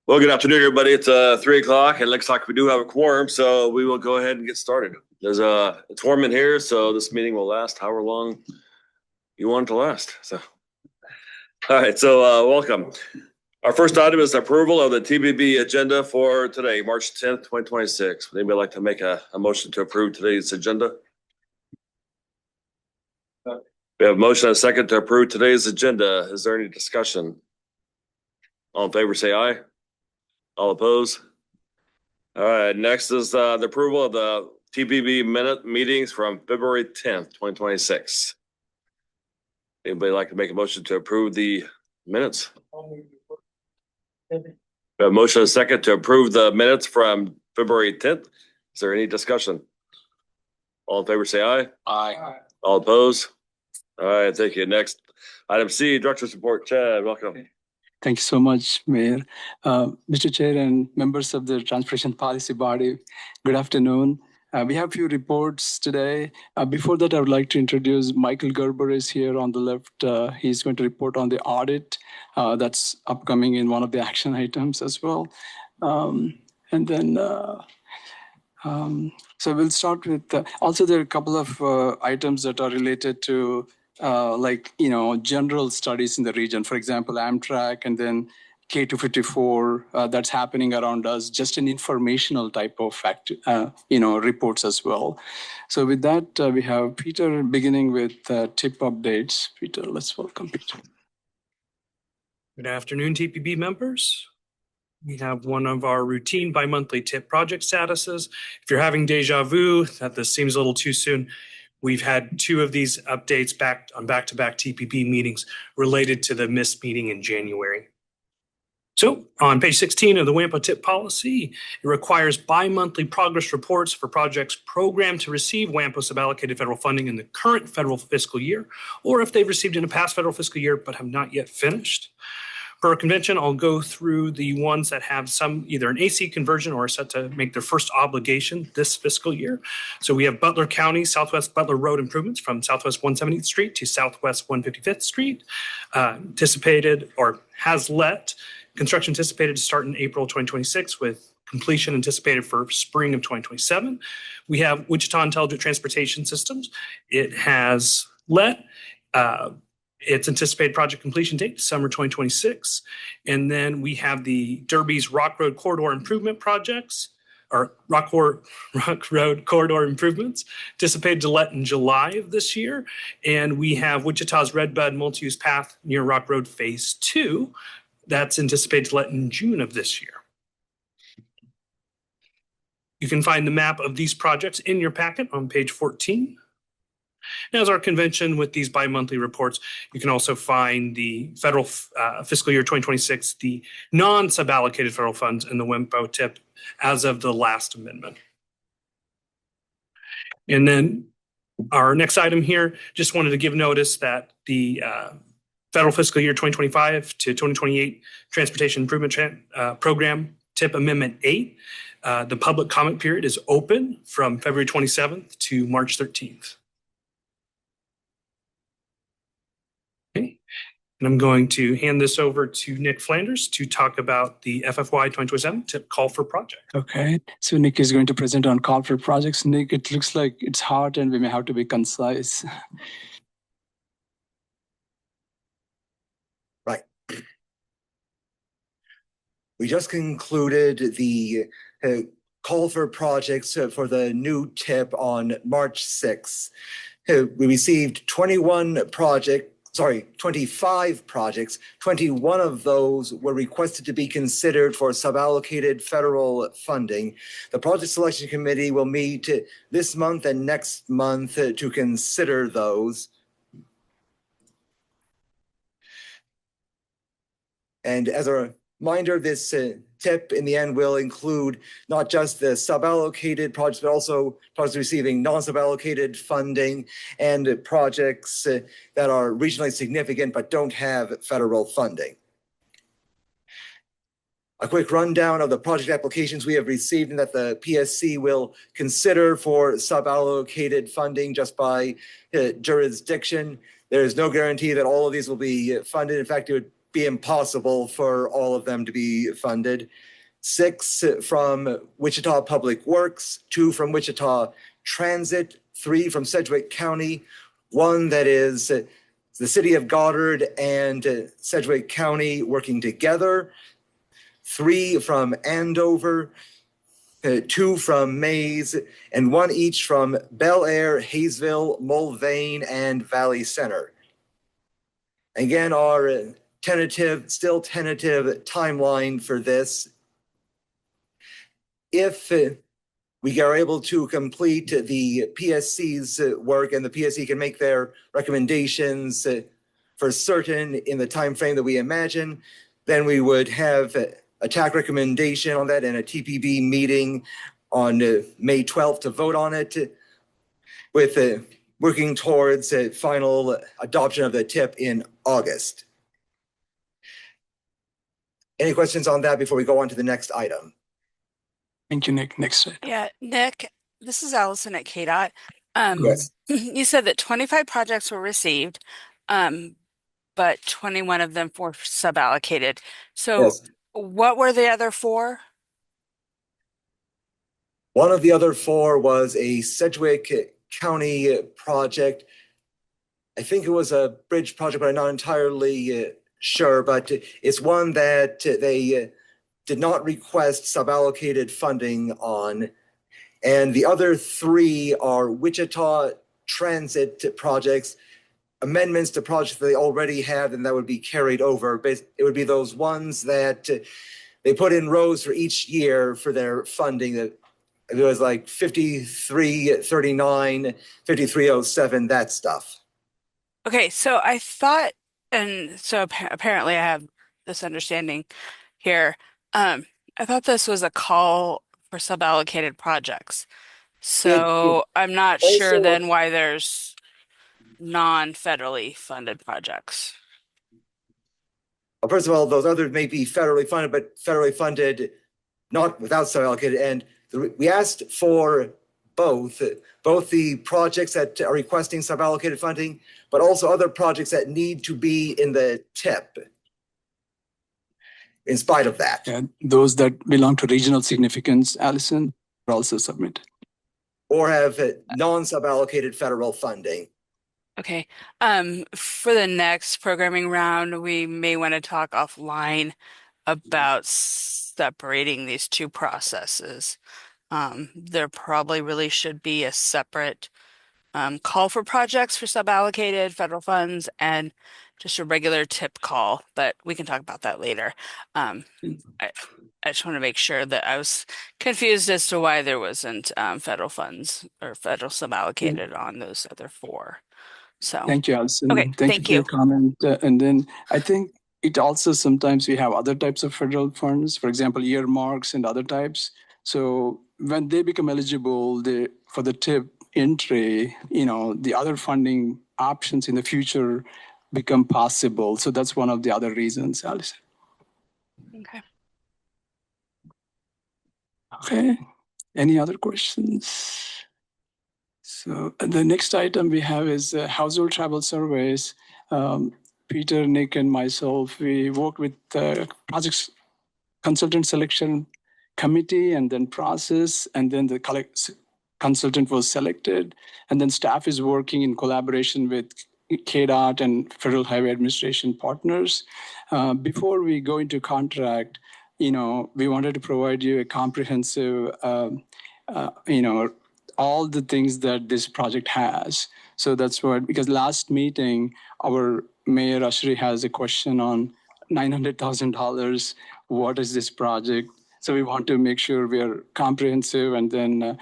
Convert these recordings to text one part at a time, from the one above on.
Well, good afternoon, everybody. It's 3 o'clock. It looks like we do have a quorum, so we will go ahead and get started. There's a quorum in here, so this meeting will last however long you want it to last. So, all right. So, welcome. Our first item is approval of the TBB agenda for today, March 10th, 2026. Would anybody like to make a motion to approve today's agenda? We have a motion and a second to approve today's agenda. Is there any discussion? All in favor, say aye. All opposed? All right, next is the approval of the TBB minute meetings from February 10th, 2026. Anybody like to make a motion to approve the minutes? We have a motion and a second to approve the minutes from February 10th. Is there any discussion? All in favor, say aye. Aye. All opposed? All right, thank you. Next, item C, Director's Report. Chad, welcome. Thank you so much, Mayor. Mr. Chair and members of the Transportation Policy Body, good afternoon. We have a few reports today. Before that, I would like to introduce Michael Gerber is here on the left. He's going to report on the audit that's upcoming in one of the action items as well. So we'll start with, also there are a couple of items that are related to general studies in the region. For example, Amtrak and then K254 that's happening around us, just an informational type of reports as well. So with that, we have Peter beginning with TIP updates. Peter, let's welcome Peter. Good afternoon, TPB members. We have one of our routine bi-monthly TIP project statuses. If you're having deja vu, that this seems a little too soon, we've had two of these updates back-to-back TPP meetings related to the missed meeting in January. So on page 16 of the WAMPO TIP policy, it requires bi-monthly progress reports for projects programmed to receive WAMPO suballocated federal funding in the current federal fiscal year, or if they've received in a past federal fiscal year but have not yet finished. Per convention, I'll go through the ones that have some either an AC conversion or are set to make their first obligation this fiscal year. So we have Butler County, Southwest Butler Road improvements from Southwest 170th Street to Southwest 155th Street. Anticipated or has let construction anticipated to start in April 2026 with completion anticipated for spring of 2027. We have Wichita Intelligent Transportation Systems. It has let its anticipated project completion date, summer 2026. And then we have the Derby's Rock Road Corridor Improvement Projects, or Rock Road Corridor Improvements, anticipated to let in July of this year. And we have Wichita's Redbud Multi-Use Path near Rock Road Phase 2. That's anticipated to let in June of this year. You can find the map of these projects in your packet on page 14. As our convention with these bi-monthly reports, you can also find the federal fiscal year 2026, the non-suballocated federal funds in the WAMPO TIP as of the last amendment. And then our next item here, just wanted to give notice that the federal fiscal year 2025 to 2028 Transportation Improvement Program TIP Amendment 8, the public comment period is open from February 27th to March 13th. And I'm going to hand this over to Nick Flanders to talk about the FFY 2027 TIP call for project. Okay, so Nick is going to present on call for projects. Nick, it looks like it's hard and we may have to be concise. Right. We just concluded the call for projects for the new TIP on March 6th. We received 25 projects. 21 of those were requested to be considered for suballocated federal funding. The Project Selection Committee will meet this month and next month to consider those. And as a reminder, this TIP in the end will include not just the suballocated projects, but also projects receiving non-suballocated funding and projects that are regionally significant but don't have federal funding. A quick rundown of the project applications we have received and that the PSC will consider for suballocated funding just by jurisdiction. There is no guarantee that all of these will be funded. In fact, it would be impossible for all of them to be funded. 6 from Wichita Public Works, 2 from Wichita Transit, 3 from Sedgwick County, 1 that is the city of Goddard and Sedgwick County working together, 3 from Andover, 2 from Mays, and 1 each from Bel Air, Hayesville, Mulvane, and Valley Center. Again, our still tentative timeline for this. If we are able to complete the PSC's work and the PSC can make their recommendations for certain in the time frame that we imagine, then we would have a TAC recommendation on that and a TPB meeting on May 12th to vote on it, with working towards a final adoption of the TIP in August. Any questions on that before we go on to the next item? Thank you, Nick. Next slide. Yeah, Nick, this is Allison at KDOT. Yes. You said that 25 projects were received, but 21 of them were suballocated. So Yes. what were the other 4? One of the other 4 was a Sedgwick County project. I think it was a bridge project, but I'm not entirely sure. But it's one that they did not request suballocated funding on. And the other 3 are Wichita Transit projects, amendments to projects that they already have, and that would be carried over. But it would be those ones that they put in rows for each year for their funding. That it was like 5339, 5307, that stuff. Okay, so I thought, and so apparently I have this understanding here. I thought this was a call for suballocated projects. So I'm not sure also- then why there's non-federally funded projects. Well, first of all, those others may be federally funded, but federally funded, not without suballocated. And we asked for both the projects that are requesting suballocated funding, but also other projects that need to be in the TIP. In spite of that. Yeah, those that belong to regional significance, Allison, are also submitted. Or have non-suballocated federal funding. Okay. For the next programming round, we may want to talk offline about separating these 2 processes. There probably really should be a separate call for projects for suballocated federal funds and just a regular TIP call, but we can talk about that later. I just want to make sure that I was confused as to why there wasn't federal funds or federal suballocated on those other 4. So Thank you, Allison. Okay, Thank thank you you. for your comment. And then I think it also sometimes we have other types of federal funds, for example, earmarks and other types. So when they become eligible for the TIP entry, the other funding options in the future become possible. So that's one of the other reasons, Allison. Okay. Okay. Any other questions? So the next item we have is household travel surveys. Peter, Nick, and myself, we worked with the project consultant selection committee and then process, and then the consultant was selected. And then staff is working in collaboration with KDOT and Federal Highway Administration partners. Before we go into contract, we wanted to provide you a comprehensive, all the things that this project has. So that's what, because last meeting, our Mayor Ashri has a question on $900,000. What is this project? So we want to make sure we are comprehensive and then,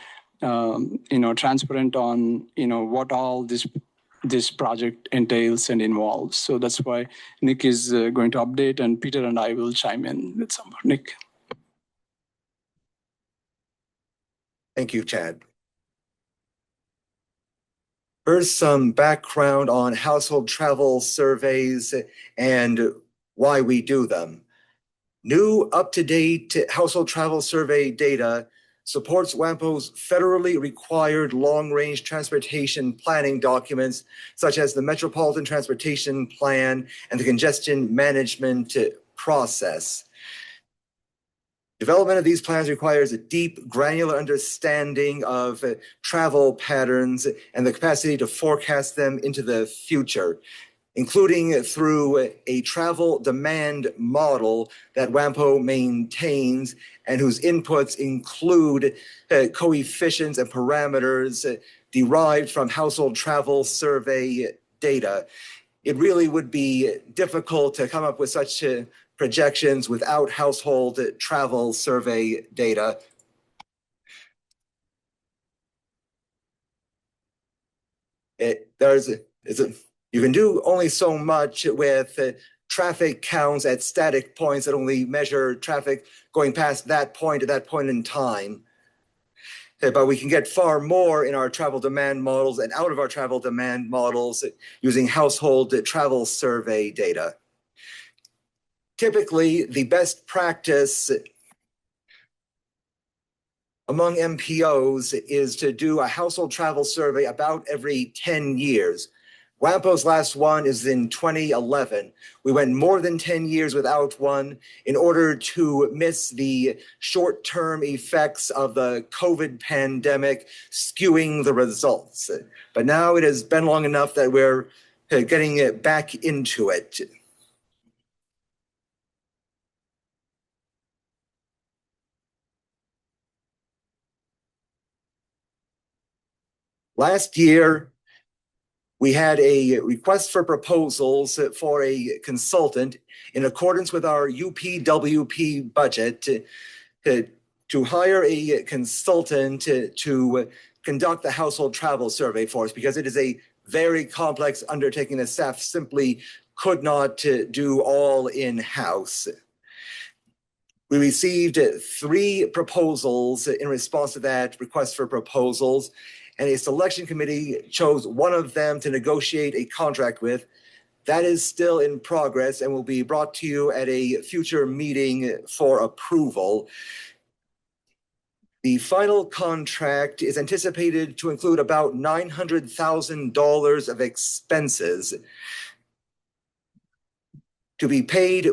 transparent on, what all this project entails and involves. So that's why Nick is going to update, and Peter and I will chime in with some. Nick. Thank you, Chad. First, some background on household travel surveys and why we do them. New up-to-date household travel survey data supports WAMPO's federally required long-range transportation planning documents, such as the Metropolitan Transportation Plan and the Congestion Management Process. Development of these plans requires a deep, granular understanding of travel patterns and the capacity to forecast them into the future, including through a travel demand model that WAMPO maintains and whose inputs include coefficients and parameters derived from household travel survey data. It really would be difficult to come up with such projections without household travel survey data. You can do only so much with traffic counts at static points that only measure traffic going past that point at that point in time. But we can get far more in our travel demand models and out of our travel demand models using household travel survey data. Typically, the best practice among MPOs is to do a household travel survey about every 10 years. WAMPO's last one is in 2011. We went more than 10 years without one in order to miss the short-term effects of the COVID pandemic skewing the results. But now it has been long enough that we're getting it back into it. Last year, we had a request for proposals for a consultant in accordance with our UPWP budget to hire a consultant to conduct the household travel survey for us, because it is a very complex undertaking that staff simply could not do all in-house. We received 3 proposals in response to that request for proposals, and a selection committee chose one of them to negotiate a contract with. That is still in progress and will be brought to you at a future meeting for approval. The final contract is anticipated to include about $900,000 of expenses to be paid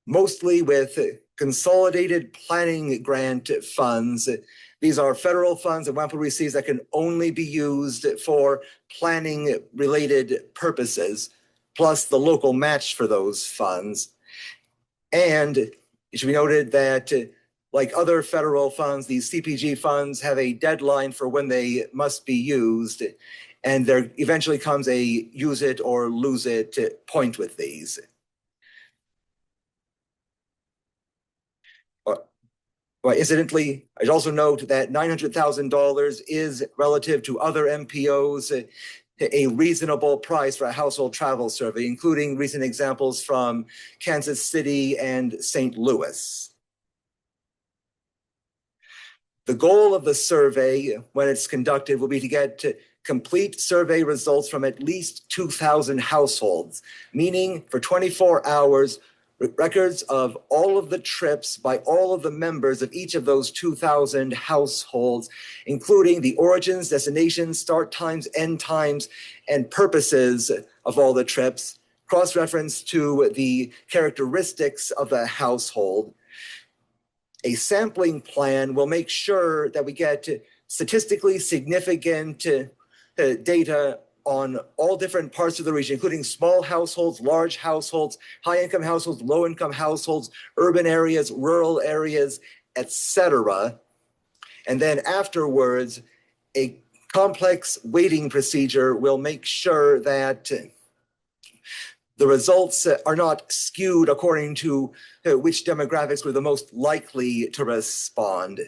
mostly with consolidated planning grant funds. These are federal funds that WAMPO receives that can only be used for planning-related purposes, plus the local match for those funds. And it should be noted that, like other federal funds, these CPG funds have a deadline for when they must be used, and there eventually comes a use it or lose it point with these. Well, incidentally, I'd also note that $900,000 is relative to other MPOs a reasonable price for a household travel survey, including recent examples from Kansas City and St. Louis. The goal of the survey, when it's conducted, will be to get complete survey results from at least 2,000 households, meaning for 24 hours, records of all of the trips by all of the members of each of those 2,000 households, including the origins, destinations, start times, end times, and purposes of all the trips, cross-reference to the characteristics of the household. A sampling plan will make sure that we get statistically significant data on all different parts of the region, including small households, large households, high-income households, low-income households, urban areas, rural areas, etc. And then afterwards, a complex weighting procedure will make sure that the results are not skewed according to which demographics were the most likely to respond.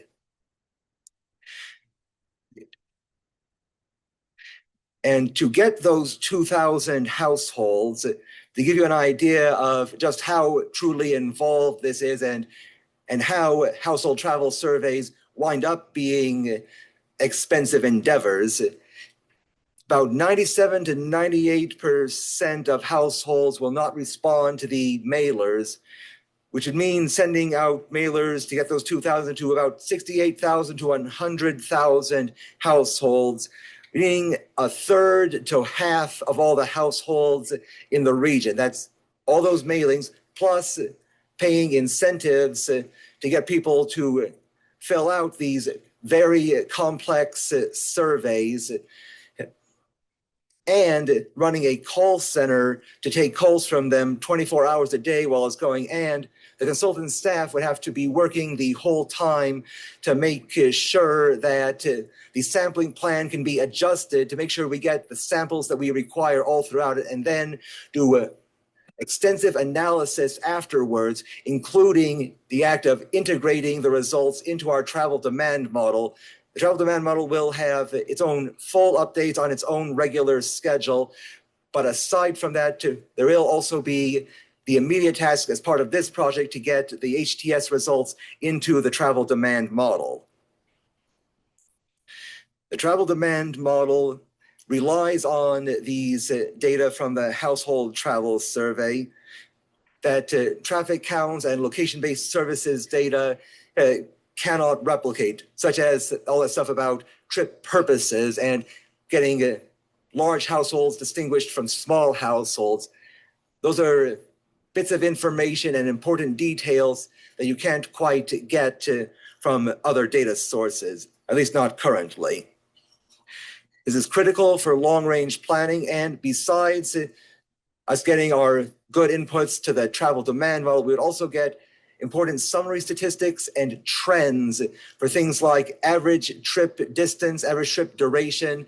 And to get those 2,000 households, to give you an idea of just how truly involved this is and how household travel surveys wind up being expensive endeavors, about 97 to 98% of households will not respond to the mailers. which would mean sending out mailers to get those 2,000 to about 68,000 to 100,000 households, meaning a third to half of all the households in the region. That's all those mailings, plus paying incentives to get people to fill out these very complex surveys, and running a call center to take calls from them 24 hours a day while it's going. And the consultant staff would have to be working the whole time to make sure that the sampling plan can be adjusted to make sure we get the samples that we require all throughout it, and then do extensive analysis afterwards, including the act of integrating the results into our travel demand model. The travel demand model will have its own full updates on its own regular schedule. But aside from that, there will also be the immediate task as part of this project to get the HTS results into the travel demand model. The travel demand model relies on these data from the household travel survey, that traffic counts and location-based services data cannot replicate, such as all that stuff about trip purposes and getting large households distinguished from small households. Those are bits of information and important details that you can't quite get from other data sources, at least not currently. This is critical for long-range planning, and besides us getting our good inputs to the travel demand model, we would also get important summary statistics and trends for things like average trip distance, average trip duration,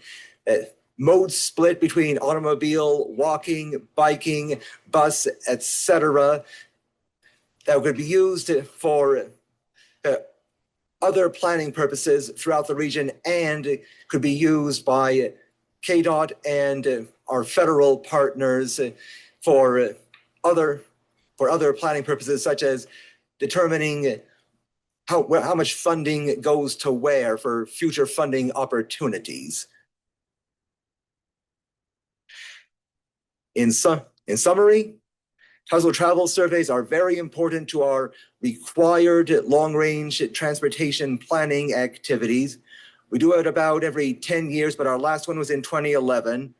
mode split between automobile, walking, biking, bus, etc., that could be used for other planning purposes throughout the region, and could be used by KDOT and our federal partners for other planning purposes, such as determining how much funding goes to where for future funding opportunities. In summary, household travel surveys are very important to our required long-range transportation planning activities. We do it about every 10 years, but our last one was in 2011.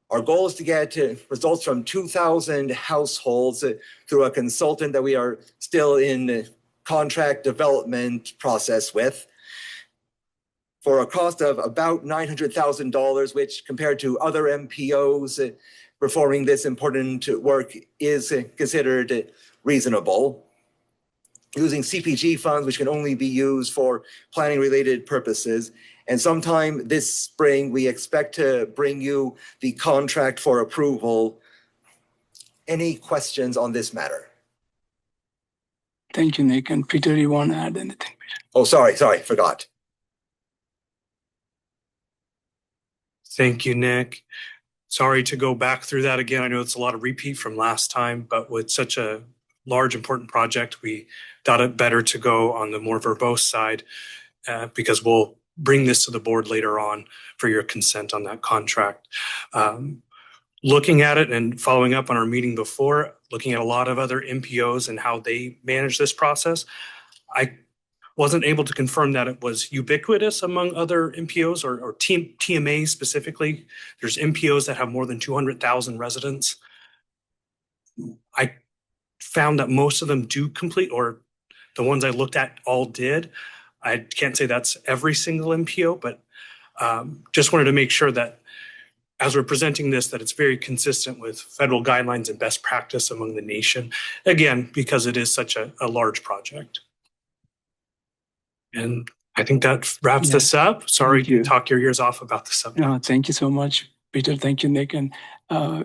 Our goal is to get results from 2,000 households through a consultant that we are still in contract development process with, for a cost of about $900,000, which compared to other MPOs performing this important work is considered reasonable. Using CPG funds, which can only be used for planning related purposes. And sometime this spring, we expect to bring you the contract for approval. Any questions on this matter? Thank you, Nick. And Peter, you want to add anything? Oh, sorry, forgot. Thank you, Nick. Sorry to go back through that again. I know it's a lot of repeat from last time, but with such a large, important project, we thought it better to go on the more verbose side because we'll bring this to the board later on for your consent on that contract. Looking at it and following up on our meeting before, looking at a lot of other MPOs and how they manage this process, I wasn't able to confirm that it was ubiquitous among other MPOs or TMAs specifically. There's MPOs that have more than 200,000 residents. I found that most of them do complete, or the ones I looked at all did. I can't say that's every single MPO, but just wanted to make sure that as we're presenting this, that it's very consistent with federal guidelines and best practice among the nation. Again, because it is such a large project. And I think that wraps this up. Sorry to talk your ears off about the subject. No, thank you so much, Peter. Thank you, Nick. And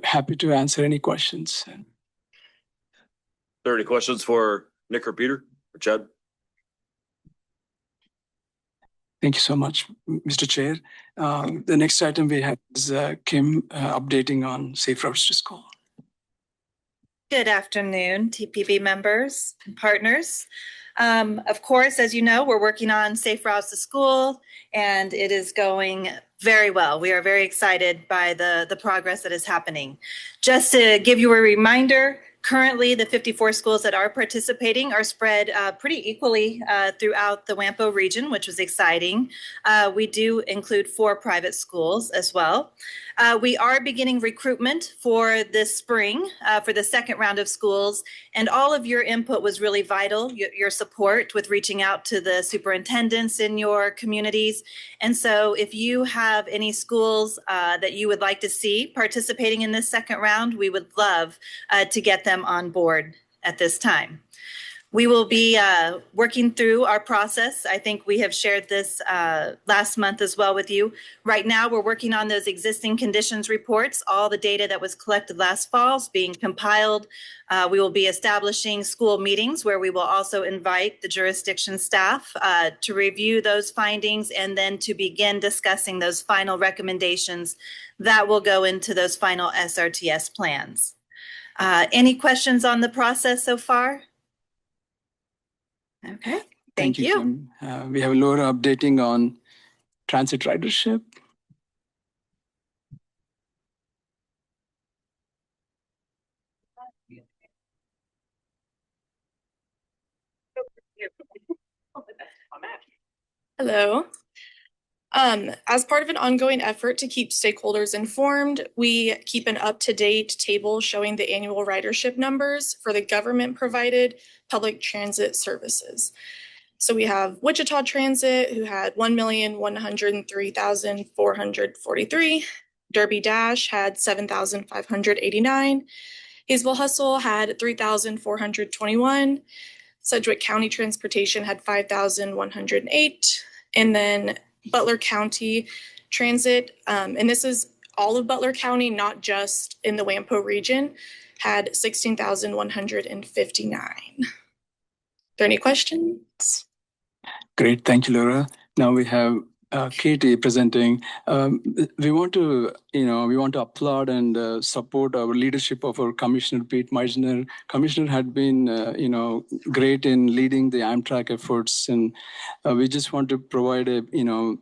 happy to answer any questions. Are there any questions for Nick or Peter or Chad? Thank you so much, Mr. Chair. The next item we have is Kim updating on Safe Routes to School. Good afternoon, TPB members and partners. Of course, as you know, we're working on Safe Routes to School, and it is going very well. We are very excited by the progress that is happening. Just to give you a reminder, Currently, the 54 schools that are participating are spread pretty equally throughout the WAMPO region, which was exciting. We do include 4 private schools as well. We are beginning recruitment for this spring for the second round of schools, and all of your input was really vital, your support with reaching out to the superintendents in your communities. And so if you have any schools that you would like to see participating in this second round, we would love to get them on board at this time. We will be working through our process. I think we have shared this last month as well with you. Right now, we're working on those existing conditions reports. All the data that was collected last fall is being compiled. We will be establishing school meetings where we will also invite the jurisdiction staff to review those findings and then to begin discussing those final recommendations that will go into those final SRTS plans. Any questions on the process so far? Okay, thank you. Kim. We have Laura updating on transit ridership. Hello. As part of an ongoing effort to keep stakeholders informed, we keep an up-to-date table showing the annual ridership numbers for the government-provided public transit services. So we have Wichita Transit, who had 1,103,443. Derby Dash had 7,589. Hayesville Hustle had 3,421. Sedgwick County Transportation had 5,108. And then Butler County Transit, and this is all of Butler County, not just in the WAMPO region, had 16,159. Are there any questions? Great, thank you, Laura. Now we have Katie presenting. We want to applaud and support our leadership of our Commissioner Pete Meisner. Commissioner had been, great in leading the Amtrak efforts, and we just want to provide an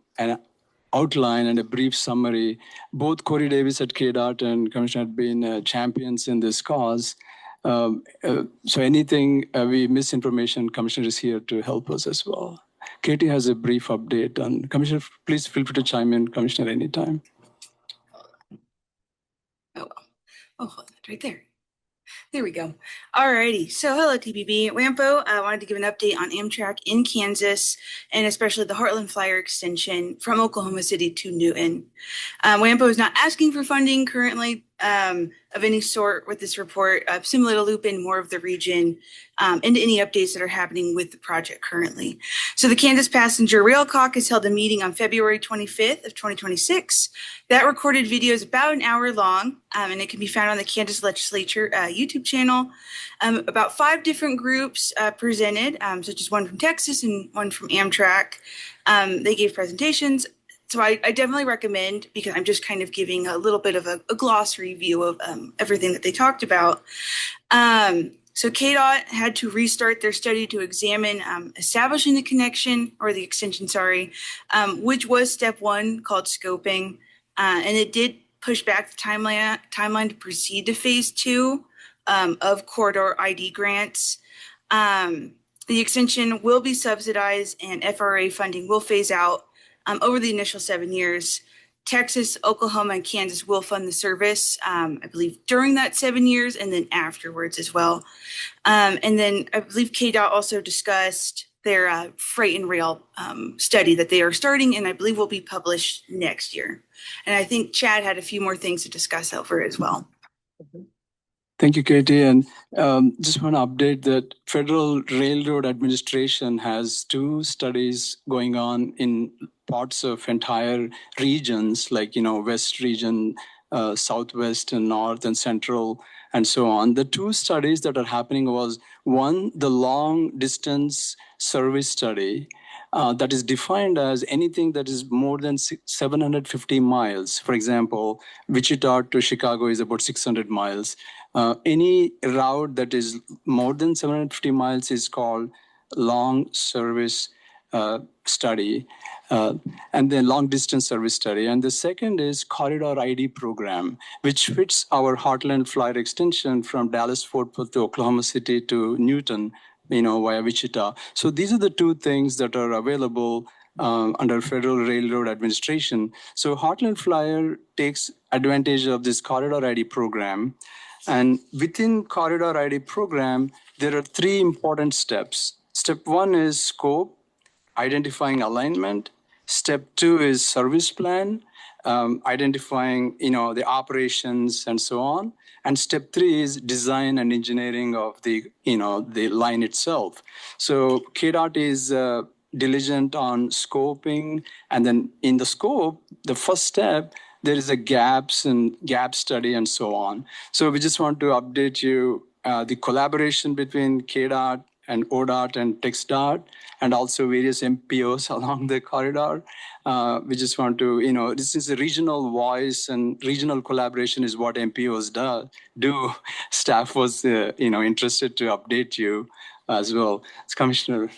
outline and a brief summary. Both Corey Davis at KDOT and Commissioner had been champions in this cause. So anything we misinformation, Commissioner is here to help us as well. Katie has a brief update on Commissioner. Please feel free to chime in, Commissioner, anytime. Oh, hold on, right there. There we go. All righty. So hello, TPB. WAMPO, I wanted to give an update on Amtrak in Kansas, and especially the Heartland Flyer extension from Oklahoma City to Newton. WAMPO is not asking for funding currently of any sort with this report, similar to loop in more of the region into any updates that are happening with the project currently. So the Kansas Passenger Rail Caucus held a meeting on February 25th of 2026. That recorded video is about an hour long, and it can be found on the Kansas Legislature YouTube channel. About 5 different groups presented, such as one from Texas and one from Amtrak. They gave presentations. So I definitely recommend, because I'm just kind of giving a little bit of a glossary view of everything that they talked about. So KDOT had to restart their study to examine establishing the connection, or the extension, sorry, which was step 1 called scoping. And it did push back the timeline to proceed to phase 2 of corridor ID grants. The extension will be subsidized and FRA funding will phase out over the initial 7 years. Texas, Oklahoma, and Kansas will fund the service, I believe, during that 7 years and then afterwards as well. And then I believe KDOT also discussed their freight and rail study that they are starting, and I believe will be published next year. And I think Chad had a few more things to discuss over as well. Thank you, Katie. And just want to update that Federal Railroad Administration has 2 studies going on in parts of entire regions, like, West region, Southwest and North and Central, and so on. The 2 studies that are happening was, one, the long distance service study, that is defined as anything that is more than 750 miles. For example, Wichita to Chicago is about 600 miles. Any route that is more than 750 miles is called long service study, and then long distance service study. And the second is Corridor ID program, which fits our Heartland Flyer extension from Dallas-Fort Worth to Oklahoma City to Newton, via Wichita. So these are the two things that are available under Federal Railroad Administration. So Heartland Flyer takes advantage of this Corridor ID program. And within Corridor ID program, there are three important steps. Step one is scope, identifying alignment. Step two is service plan, identifying, the operations and so on. And step three is design and engineering of the line itself. So KDOT is diligent on scoping, and then in the scope, the first step, there is a gap study and so on. So we just want to update you the collaboration between KDOT and ODOT and TxDOT, and also various MPOs along the corridor. We just want to, this is a regional voice, and regional collaboration is what MPOs do. Staff was, interested to update you as well. It's Commissioner.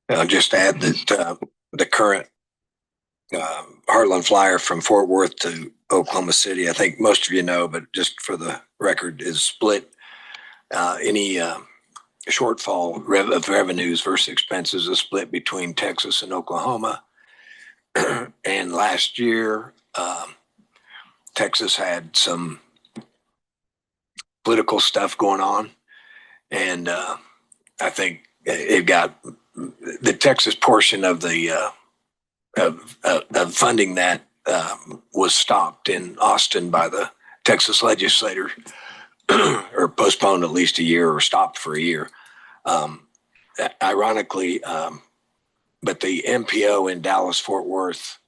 I'll just add that the current Heartland Flyer from Fort Worth to Oklahoma City, I think most of you know, but just for the record, is split. Any shortfall of revenues versus expenses is split between Texas and Oklahoma. And last year, Texas had some political stuff going on, and I think it got the Texas portion of the of funding that was stopped in Austin by the Texas legislature, or postponed at least a year, or stopped for a year. Ironically, but the MPO in Dallas-Fort Worth,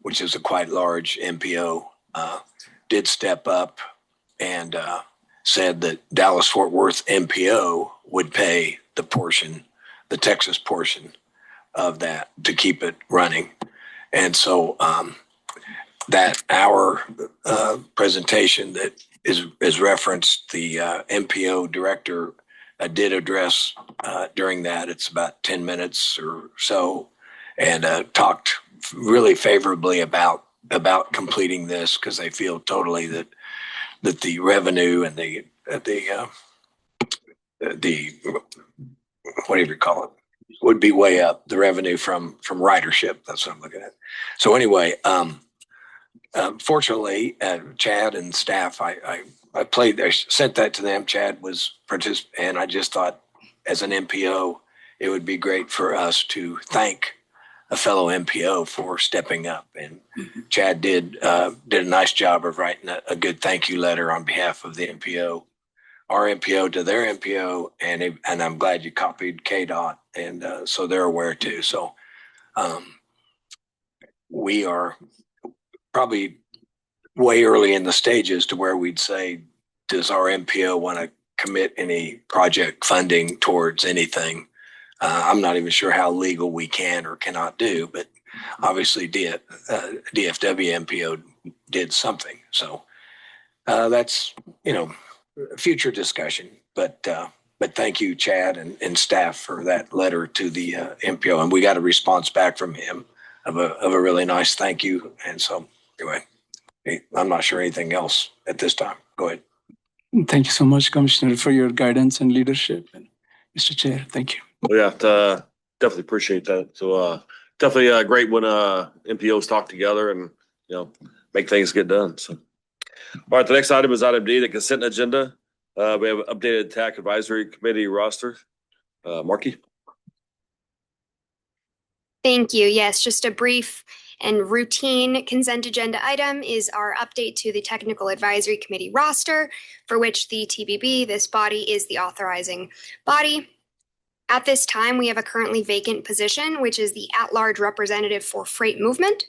which is a quite large MPO, did step up and said that Dallas-Fort Worth MPO would pay the Texas portion of that to keep it running. And so that our presentation that is referenced, the MPO director did address during that. It's about 10 minutes or so, and talked really favorably about completing this, because they feel totally that the revenue and the whatever you call it would be way up, the revenue from ridership. That's what I'm looking at. So anyway, fortunately, Chad and staff, I sent that to them. Chad was participating, and I just thought, as an MPO, it would be great for us to thank a fellow MPO for stepping up. And Chad did a nice job of writing a good thank you letter on behalf of the MPO, our MPO to their MPO, and I'm glad you copied KDOT, and so they're aware too. So we are probably way early in the stages to where we'd say, does our MPO want to commit any project funding towards anything? I'm not even sure how legal we can or cannot do, but obviously DFW MPO did something. So that's, future discussion. But thank you, Chad and staff, for that letter to the MPO. And we got a response back from him of a really nice thank you. And so anyway, I'm not sure anything else at this time. Go ahead. Thank you so much, Commissioner, for your guidance and leadership. And Mr. Chair, thank you. Yeah, definitely appreciate that. So definitely great when MPOs talk together and make things get done. So, all right, the next item is item D, the consent agenda. We have updated TAC advisory committee roster. Marky. Thank you. Yes, just a brief and routine consent agenda item is our update to the technical advisory committee roster, for which the TBB, this body, is the authorizing body. At this time, we have a currently vacant position, which is the at-large representative for freight movement.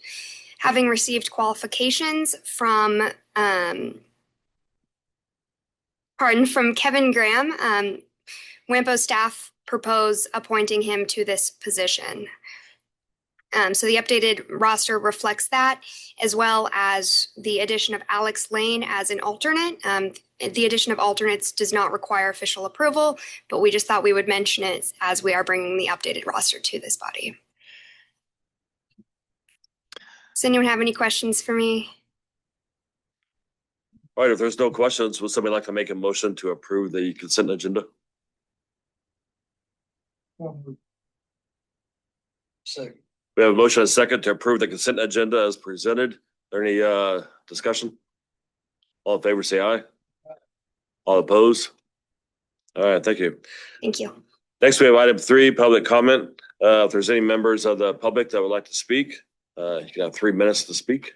Having received qualifications from Kevin Graham, WAMPO staff propose appointing him to this position. So the updated roster reflects that, as well as the addition of Alex Lane as an alternate. The addition of alternates does not require official approval, but we just thought we would mention it as we are bringing the updated roster to this body. Does anyone have any questions for me? All right, if there's no questions, would somebody like to make a motion to approve the consent agenda? Second. We have a motion and a second to approve the consent agenda as presented. Is there any discussion? All in favor, say aye. All opposed? All right, thank you. Thank you. Next, we have item 3, public comment. If there's any members of the public that would like to speak, you can have 3 minutes to speak.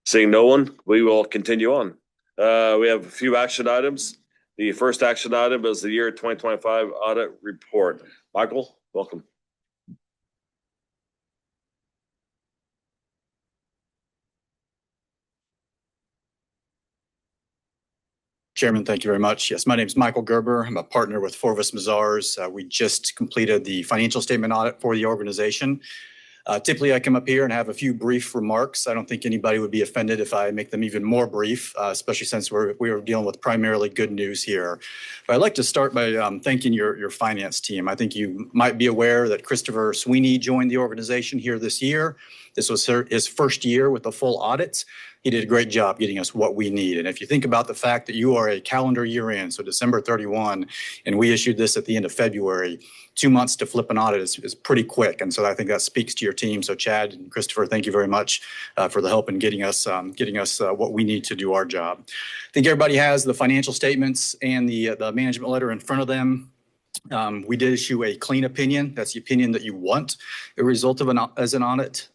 Seeing no one, we will continue on. We have a few action items. The first action item is the year 2025 audit report. Michael, welcome. Chairman, thank you very much. Yes, my name is Michael Gerber. I'm a partner with Forvis Mazars. We just completed the financial statement audit for the organization. Typically, I come up here and have a few brief remarks. I don't think anybody would be offended if I make them even more brief, especially since we are dealing with primarily good news here. But I'd like to start by thanking your finance team. I think you might be aware that Christopher Sweeney joined the organization here this year. This was his first year with a full audit. He did a great job getting us what we need. And if you think about the fact that you are a calendar year in, so December 31, and we issued this at the end of February, 2 months to flip an audit is pretty quick. And so I think that speaks to your team. So Chad and Christopher, thank you very much for the help in getting us what we need to do our job. I think everybody has the financial statements and the management letter in front of them. We did issue a clean opinion. That's the opinion that you want. A result of an audit.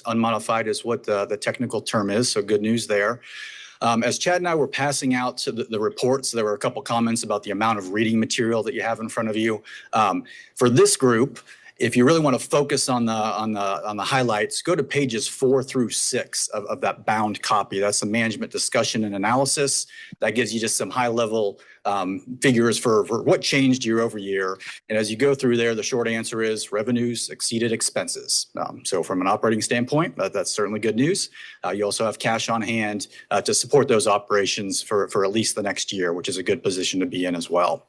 Unmodified is what the technical term is. So good news there. As Chad and I were passing out the reports, there were a couple comments about the amount of reading material that you have in front of you. For this group, if you really want to focus on the highlights, go to pages 4 through 6 of that bound copy. That's the management discussion and analysis. That gives you just some high level figures for what changed year over year. And as you go through there, the short answer is revenues exceeded expenses. So from an operating standpoint, that's certainly good news. You also have cash on hand to support those operations for at least the next year, which is a good position to be in as well.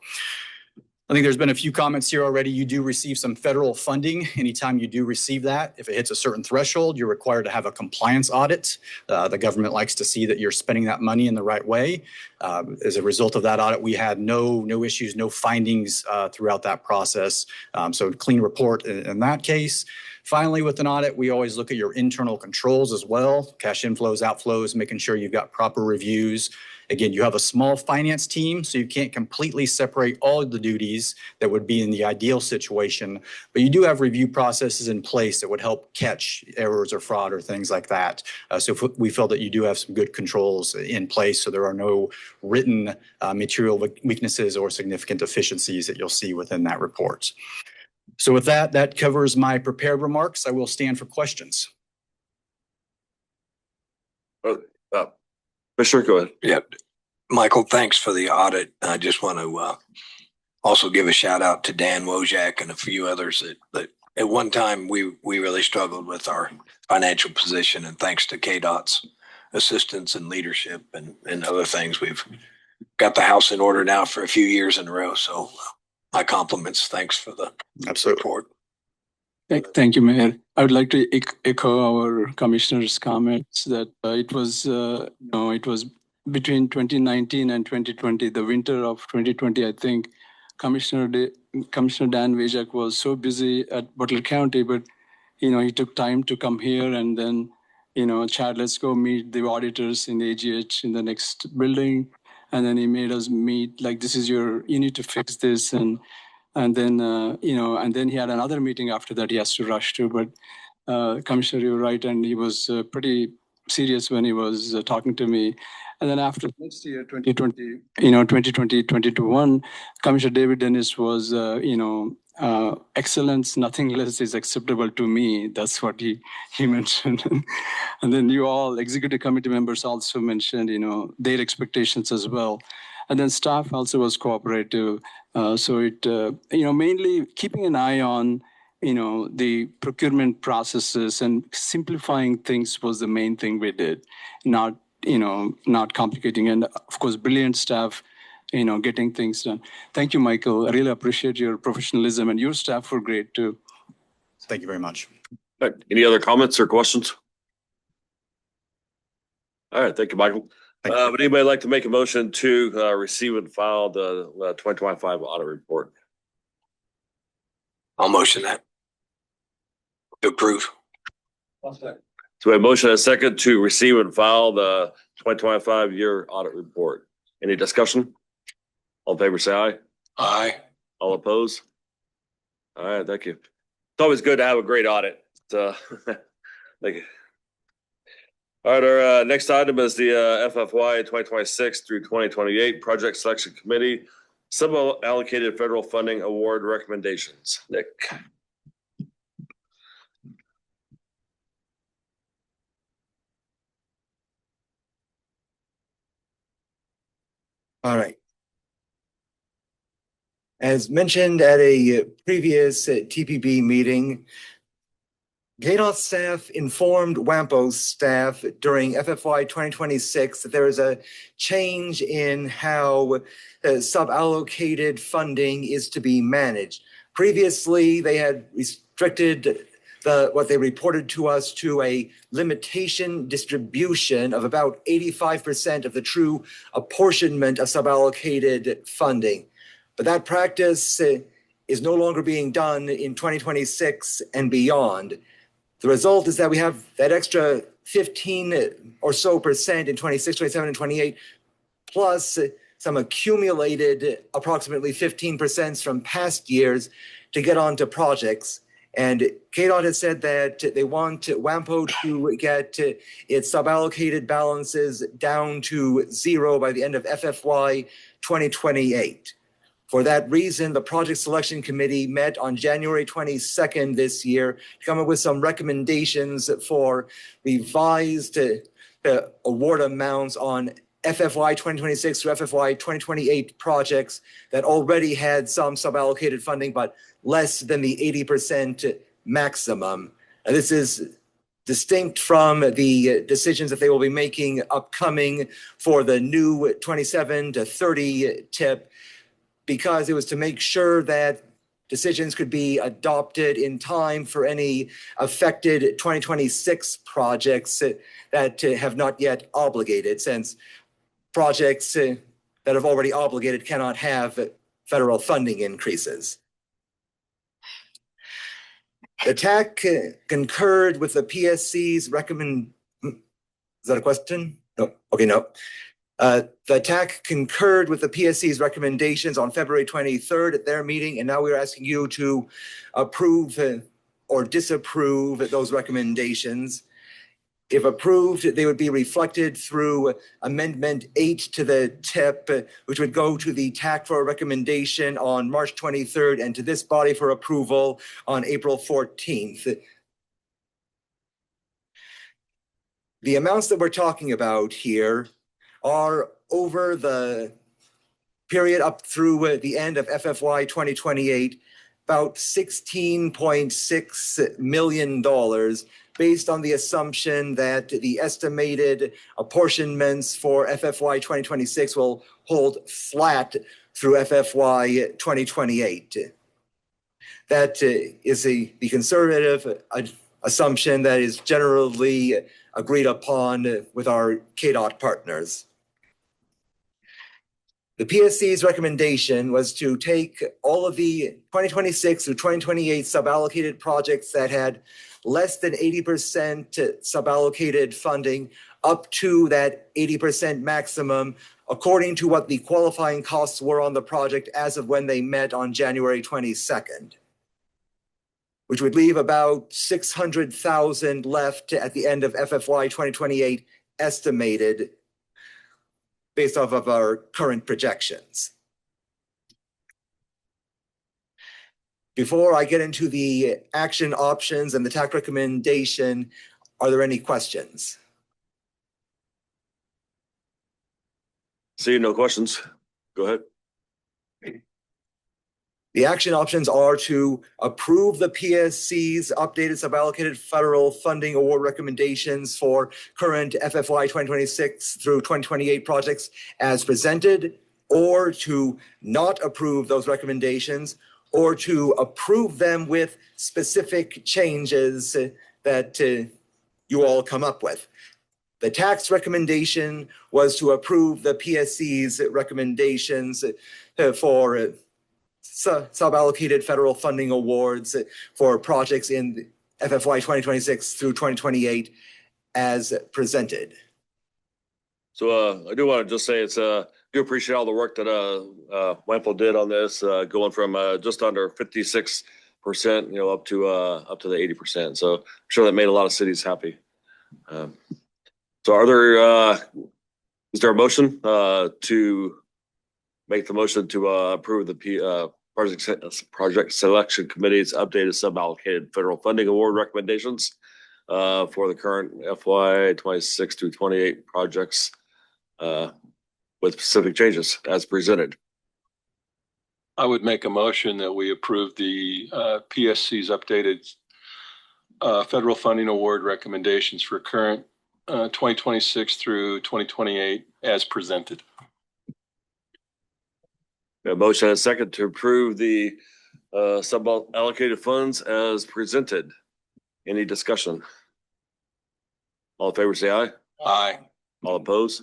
I think there's been a few comments here already. You do receive some federal funding. Anytime you do receive that, if it hits a certain threshold, you're required to have a compliance audit. The government likes to see that you're spending that money in the right way. As a result of that audit, we had no issues, no findings throughout that process. So clean report in that case. Finally, with an audit, we always look at your internal controls as well, cash inflows, outflows, making sure you've got proper reviews. Again, you have a small finance team, so you can't completely separate all of the duties that would be in the ideal situation, but you do have review processes in place that would help catch errors or fraud or things like that. So we feel that you do have some good controls in place, so there are no written material weaknesses or significant deficiencies that you'll see within that report. So with that covers my prepared remarks. I will stand for questions. Commissioner, go ahead. Yeah. Michael, thanks for the audit. I just want to also give a shout out to Dan Wojak and a few others that at one time we really struggled with our financial position, and thanks to KDOT's assistance and leadership and other things, we've got the house in order now for a few years in a row. So my compliments. Thanks for the report. Thank you, Mayor. I would like to echo our commissioner's comments that it was between 2019 and 2020, the winter of 2020. I think Commissioner Dan Wojak was so busy at Butler County, but he took time to come here, and then Chad, let's go meet the auditors in the AGH in the next building, and then he made us meet like you need to fix this and then and then he had another meeting after that he has to rush to. But Commissioner, you're right, and he was pretty serious when he was talking to me. And then after next year, 2020, 2021, Commissioner David Dennis was, excellence, nothing less is acceptable to me. That's what he mentioned. And then you all, executive committee members also mentioned, their expectations as well. And then staff also was cooperative. So it, mainly keeping an eye on, the procurement processes and simplifying things was the main thing we did, not complicating. And of course, brilliant staff, getting things done. Thank you, Michael. I really appreciate your professionalism, and your staff were great too. Thank you very much. All right. Any other comments or questions? All right, thank you, Michael. Would anybody like to make a motion to receive and file the 2025 audit report? I'll motion that. To approve. So we have a motion and a second to receive and file the 2025 year audit report. Any discussion? All in favor, say aye. Aye. All opposed? All right, thank you. It's always good to have a great audit. Thank you. All right, our next item is the FFY 2026 through 2028 Project Selection Committee Sub-allocated Federal Funding Award Recommendations. Nick. All right. As mentioned at a previous TPB meeting, KDOT staff informed WAMPO staff during FFY 2026 that there is a change in how sub-allocated funding is to be managed. Previously, they had restricted what they reported to us to a limitation distribution of about 85% of the true apportionment of sub-allocated funding. But that practice is no longer being done in 2026 and beyond. The result is that we have that extra 15 or so percent in 26, 27, and 28, plus some accumulated approximately 15% from past years to get onto projects. And KDOT has said that they want WAMPO to get its sub-allocated balances down to zero by the end of FFY 2028. For that reason, the Project Selection Committee met on January 22nd this year to come up with some recommendations for revised award amounts on FFY 2026 to FFY 2028 projects that already had some sub-allocated funding, but less than the 80% maximum. And this is distinct from the decisions that they will be making upcoming for the new 27 to 30 TIP, because it was to make sure that decisions could be adopted in time for any affected 2026 projects that have not yet obligated, since projects that have already obligated cannot have federal funding increases. The TAC concurred with the PSC's recommend. Is that a question? No. Okay, no. The TAC concurred with the PSC's recommendations on February 23rd at their meeting, and now we're asking you to approve or disapprove those recommendations. If approved, they would be reflected through Amendment 8 to the TIP, which would go to the TAC for a recommendation on March 23rd and to this body for approval on April 14th. The amounts that we're talking about here are over the period up through the end of FFY 2028, about $16.6 million, based on the assumption that the estimated apportionments for FFY 2026 will hold flat through FFY 2028. That is the conservative assumption that is generally agreed upon with our KDOT partners. The PSC's recommendation was to take all of the 2026 through 2028 suballocated projects that had less than 80% suballocated funding up to that 80% maximum, according to what the qualifying costs were on the project as of when they met on January 22nd, which would leave about $600,000 left at the end of FFY 2028 estimated based off of our current projections. Before I get into the action options and the TAC recommendation, are there any questions? See no questions. Go ahead. The action options are to approve the PSC's updated suballocated federal funding award recommendations for current FFY 2026 through 2028 projects as presented, or to not approve those recommendations, or to approve them with specific changes that you all come up with. The tax recommendation was to approve the PSC's recommendations for suballocated federal funding awards for projects in FFY 2026 through 2028 as presented. So I do want to just say do appreciate all the work that WAMPO did on this, going from just under 56%, up to the 80%. So I'm sure that made a lot of cities happy. So is there a motion to make the motion to approve the project selection committee's updated suballocated federal funding award recommendations for the current FY 26 through 28 projects with specific changes as presented? I would make a motion that we approve the PSC's updated federal funding award recommendations for current 2026 through 2028 as presented. A motion and a second to approve the suballocated funds as presented. Any discussion? All in favor, say aye. Aye. All opposed?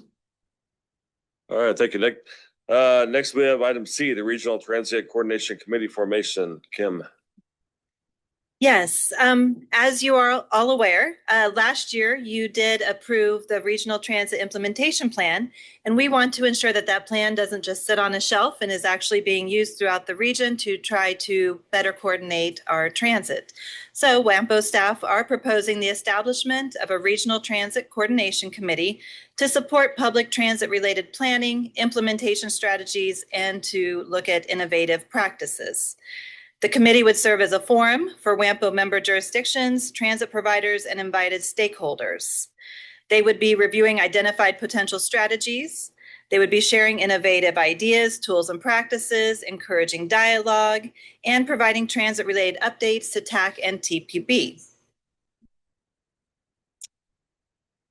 All right, thank you, Nick. Next, we have item C, the Regional Transit Coordination Committee formation. Kim. Yes, as you are all aware, last year you did approve the Regional Transit Implementation Plan, and we want to ensure that that plan doesn't just sit on a shelf and is actually being used throughout the region to try to better coordinate our transit. So WAMPO staff are proposing the establishment of a Regional Transit Coordination Committee to support public transit-related planning, implementation strategies, and to look at innovative practices. The committee would serve as a forum for WAMPO member jurisdictions, transit providers, and invited stakeholders. They would be reviewing identified potential strategies. They would be sharing innovative ideas, tools, and practices, encouraging dialogue, and providing transit-related updates to TAC and TPB.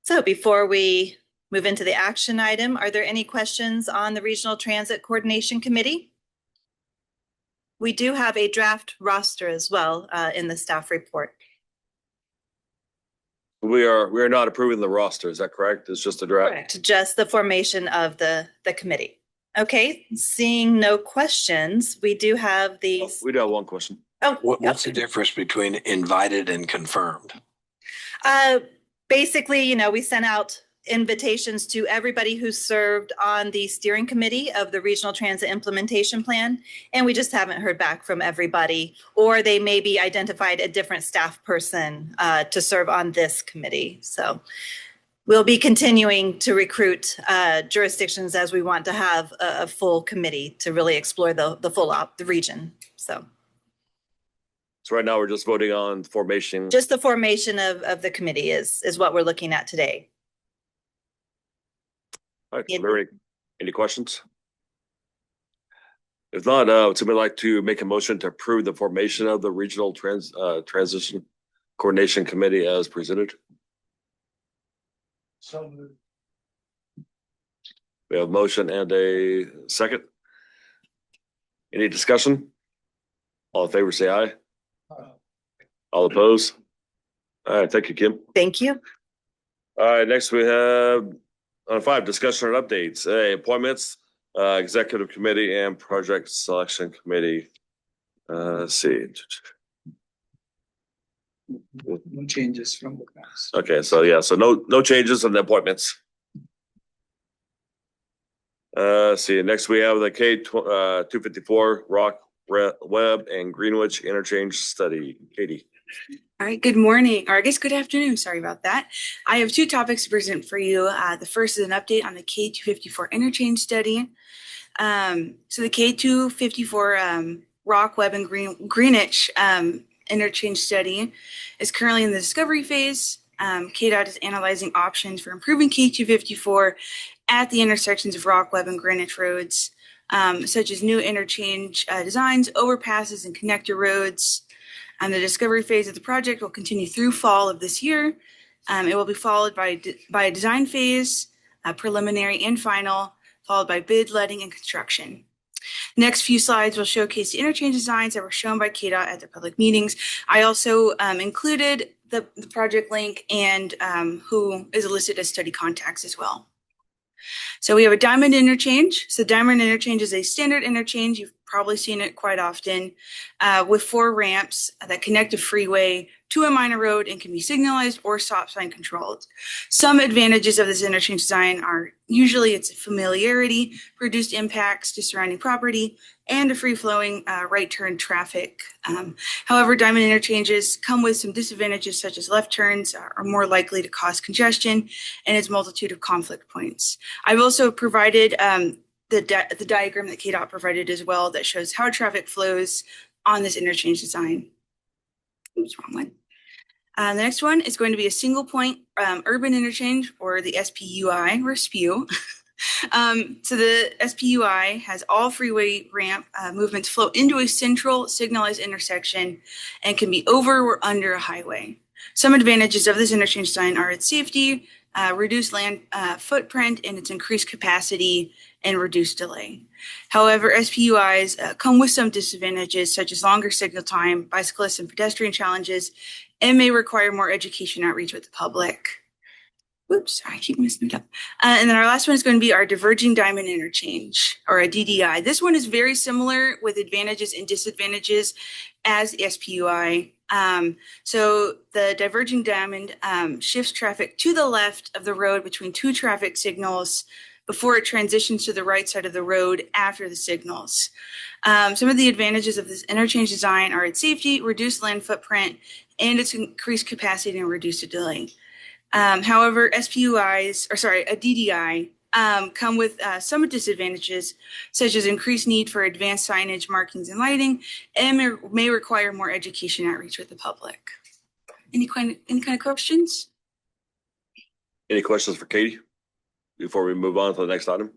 So before we move into the action item, are there any questions on the Regional Transit Coordination Committee? We do have a draft roster as well in the staff report. We are not approving the roster. Is that correct? It's just a draft. Correct. Just the formation of the committee. Okay. Seeing no questions, we do have these. We do have one question. Oh, What's the difference between invited and confirmed? Basically, we sent out invitations to everybody who served on the steering committee of the Regional Transit Implementation Plan, and we just haven't heard back from everybody, or they maybe identified a different staff person to serve on this committee. So we'll be continuing to recruit jurisdictions as we want to have a full committee to really explore the region. So right now we're just voting on formation. Just the formation of the committee is what we're looking at today. All right, any questions? If not, would somebody like to make a motion to approve the formation of the Regional Transition Coordination Committee as presented? So moved. We have a motion and a second. Any discussion? All in favor, say aye. All opposed? All right, thank you, Kim. Thank you. All right, next we have on 5, discussion and updates. Appointments, executive committee and project selection committee. Let's see. No changes from the past. Okay, so no changes in the appointments. See, next we have the K254 Rock Web and Greenwich interchange study. Katie. All right, good morning, or I guess good afternoon. Sorry about that. I have 2 topics to present for you. The first is an update on the K254 interchange study. So the K254 Rock, Web, and Greenwich interchange study is currently in the discovery phase. KDOT is analyzing options for improving K254 at the intersections of Rock, Web, and Greenwich roads. such as new interchange designs, overpasses, and connector roads. The discovery phase of the project will continue through fall of this year. It will be followed by a design phase, preliminary and final, followed by bid, letting, and construction. Next few slides will showcase the interchange designs that were shown by KDOT at their public meetings. I also included the project link and who is listed as study contacts as well. So we have a diamond interchange. So diamond interchange is a standard interchange. You've probably seen it quite often with 4 ramps that connect a freeway to a minor road and can be signalized or stop sign controlled. Some advantages of this interchange design are usually its familiarity, reduced impacts to surrounding property, and a free-flowing right turn traffic. However, diamond interchanges come with some disadvantages such as left turns are more likely to cause congestion and its multitude of conflict points. I've also provided the diagram that KDOT provided as well that shows how traffic flows on this interchange design. Oops, wrong one. The next one is going to be a single point urban interchange, or the SPUI, or SPU. So the SPUI has all freeway ramp movements flow into a central signalized intersection and can be over or under a highway. Some advantages of this interchange design are its safety, reduced land footprint, and its increased capacity and reduced delay. However, SPUIs come with some disadvantages such as longer signal time, bicyclist and pedestrian challenges, and may require more education outreach with the public. Whoops, sorry, I keep messing it up. And then our last one is going to be our diverging diamond interchange, or a DDI. This one is very similar with advantages and disadvantages as the SPUI. So the diverging diamond shifts traffic to the left of the road between 2 traffic signals before it transitions to the right side of the road after the signals. Some of the advantages of this interchange design are its safety, reduced land footprint, and its increased capacity and reduced delay. However, a DDI come with some disadvantages, such as increased need for advanced signage, markings, and lighting, and may require more education outreach with the public. Any kind of questions? Any questions for Katie before we move on to the next item?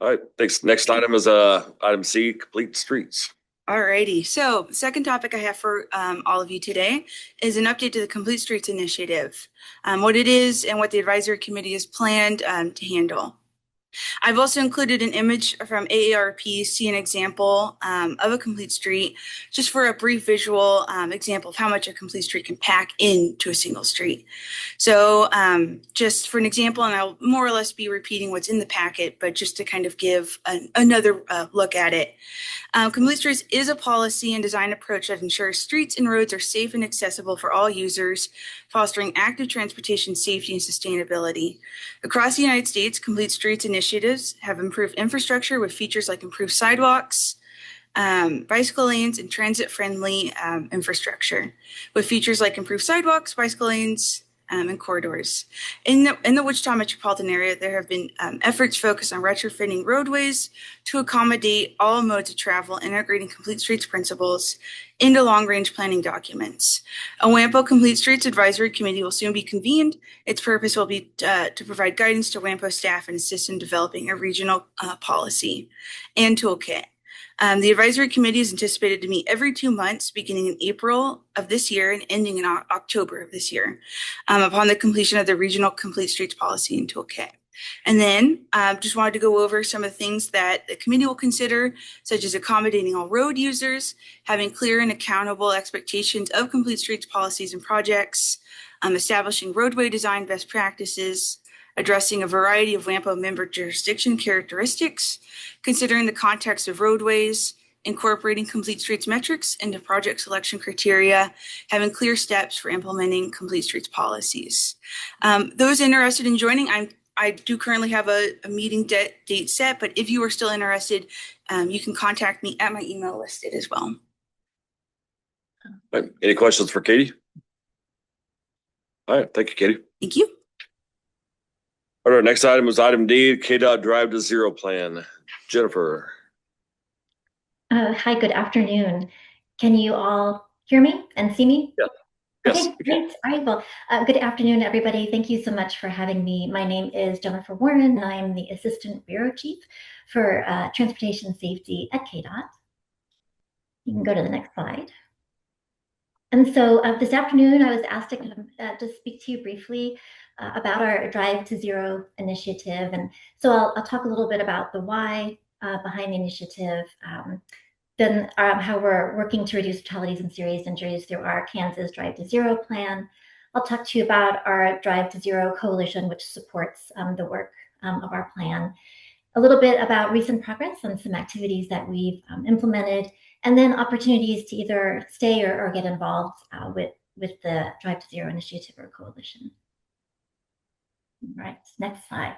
All right, thanks. Next item is item C, complete streets. Alrighty, so the second topic I have for all of you today is an update to the Complete Streets Initiative, what it is and what the advisory committee has planned to handle. I've also included an image from AARP, see an example of a complete street, just for a brief visual example of how much a complete street can pack into a single street. So just for an example, and I'll more or less be repeating what's in the packet, but just to kind of give another look at it. Complete Streets is a policy and design approach that ensures streets and roads are safe and accessible for all users, fostering active transportation safety and sustainability. Across the United States, Complete Streets initiatives have improved infrastructure with features like improved sidewalks, bicycle lanes, and transit-friendly infrastructure, with features like improved sidewalks, bicycle lanes, and corridors. In the Wichita metropolitan area, there have been efforts focused on retrofitting roadways to accommodate all modes of travel, integrating Complete Streets principles into long-range planning documents. A WAMPO Complete Streets Advisory Committee will soon be convened. Its purpose will be to provide guidance to WAMPO staff and assist in developing a regional policy and toolkit. The advisory committee is anticipated to meet every 2 months, beginning in April of this year and ending in October of this year, upon the completion of the regional Complete Streets policy and toolkit. And then just wanted to go over some of the things that the committee will consider, such as accommodating all road users, having clear and accountable expectations of Complete Streets policies and projects, establishing roadway design best practices, addressing a variety of WAMPO member jurisdiction characteristics, considering the context of roadways, incorporating Complete Streets metrics into project selection criteria, having clear steps for implementing Complete Streets policies. Those interested in joining, I do currently have a meeting date set, but if you are still interested, you can contact me at my email listed as well. All right. Any questions for Katie? All right, thank you, Katie. Thank you. All right, next item is item D, KDOT Drive to Zero plan. Jennifer. Hi, good afternoon. Can you all hear me and see me? Yeah. Yes. Okay, great. All right. Well, good afternoon, everybody. Thank you so much for having me. My name is Jennifer Warren, and I'm the Assistant Bureau Chief for Transportation Safety at KDOT. You can go to the next slide. And so this afternoon, I was asked to speak to you briefly about our Drive to Zero initiative. And so I'll talk a little bit about the why behind the initiative, then how we're working to reduce fatalities and serious injuries through our Kansas Drive to Zero plan. I'll talk to you about our Drive to Zero coalition, which supports the work of our plan. A little bit about recent progress on some activities that we've implemented, and then opportunities to either stay or get involved with the Drive to Zero initiative or coalition. All right, next slide.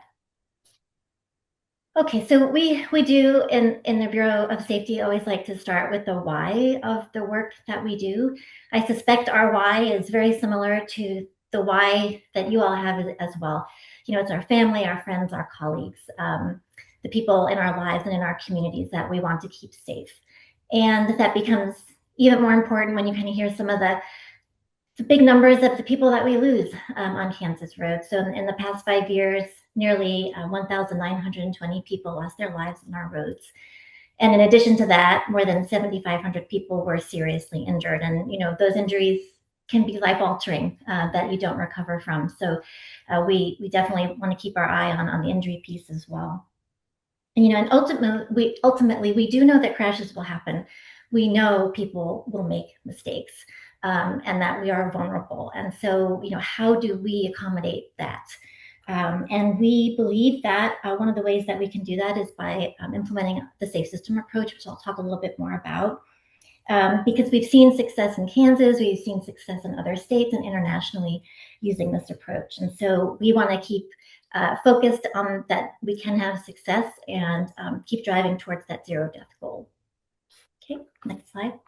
Okay, so we do in the Bureau of Safety always like to start with the why of the work that we do. I suspect our why is very similar to the why that you all have as well. You know, it's our family, our friends, our colleagues, the people in our lives and in our communities that we want to keep safe. And that becomes even more important when you kind of hear some of the big numbers of the people that we lose on Kansas roads. So in the past 5 years, nearly 1,920 people lost their lives on our roads. And in addition to that, more than 7,500 people were seriously injured. And, you know, those injuries can be life-altering that you don't recover from. So we definitely want to keep our eye on the injury piece as well. And, you know, and ultimately, we do know that crashes will happen. We know people will make mistakes. And that we are vulnerable. And so, you know, how do we accommodate that? And we believe that one of the ways that we can do that is by implementing the safe system approach, which I'll talk a little bit more about. Because we've seen success in Kansas, we've seen success in other states and internationally using this approach. And so we want to keep focused on that we can have success and keep driving towards that zero death goal. Okay, next slide.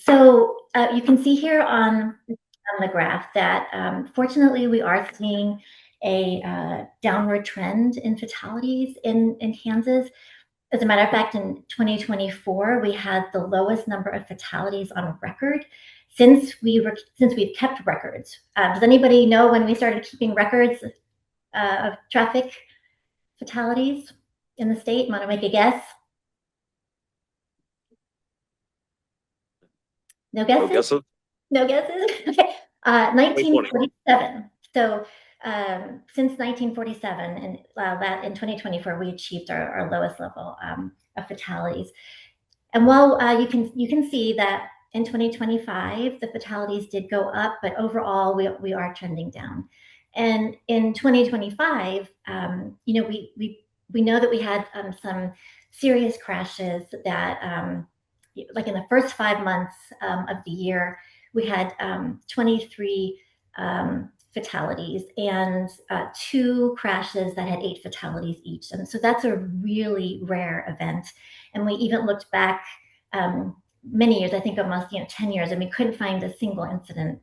So you can see here on the graph that fortunately we are seeing a downward trend in fatalities in Kansas. As a matter of fact, in 2024, we had the lowest number of fatalities on record since we've kept records. Does anybody know when we started keeping records of traffic fatalities in the state? Want to make a guess? No guesses? No guesses? Okay. 1947. So since 1947, and that in 2024, we achieved our lowest level of fatalities. And while you can see that in 2025, the fatalities did go up, but overall we are trending down. And in 2025, you know, we know that we had some serious crashes that. Like in the first 5 months of the year, we had 23 fatalities and 2 crashes that had 8 fatalities each. And so that's a really rare event. And we even looked back many years, I think almost 10 years, and we couldn't find a single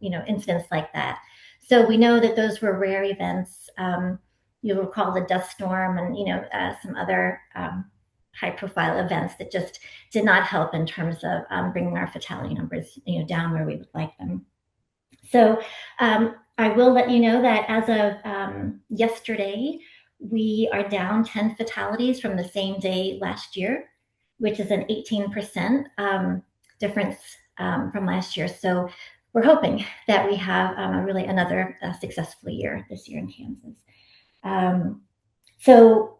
incidents like that. So we know that those were rare events. You'll recall the dust storm and some other high-profile events that just did not help in terms of bringing our fatality numbers, down where we would like them. So I will let you know that as of yesterday, we are down 10 fatalities from the same day last year, which is an 18% difference from last year. So we're hoping that we have really another successful year this year in Kansas. So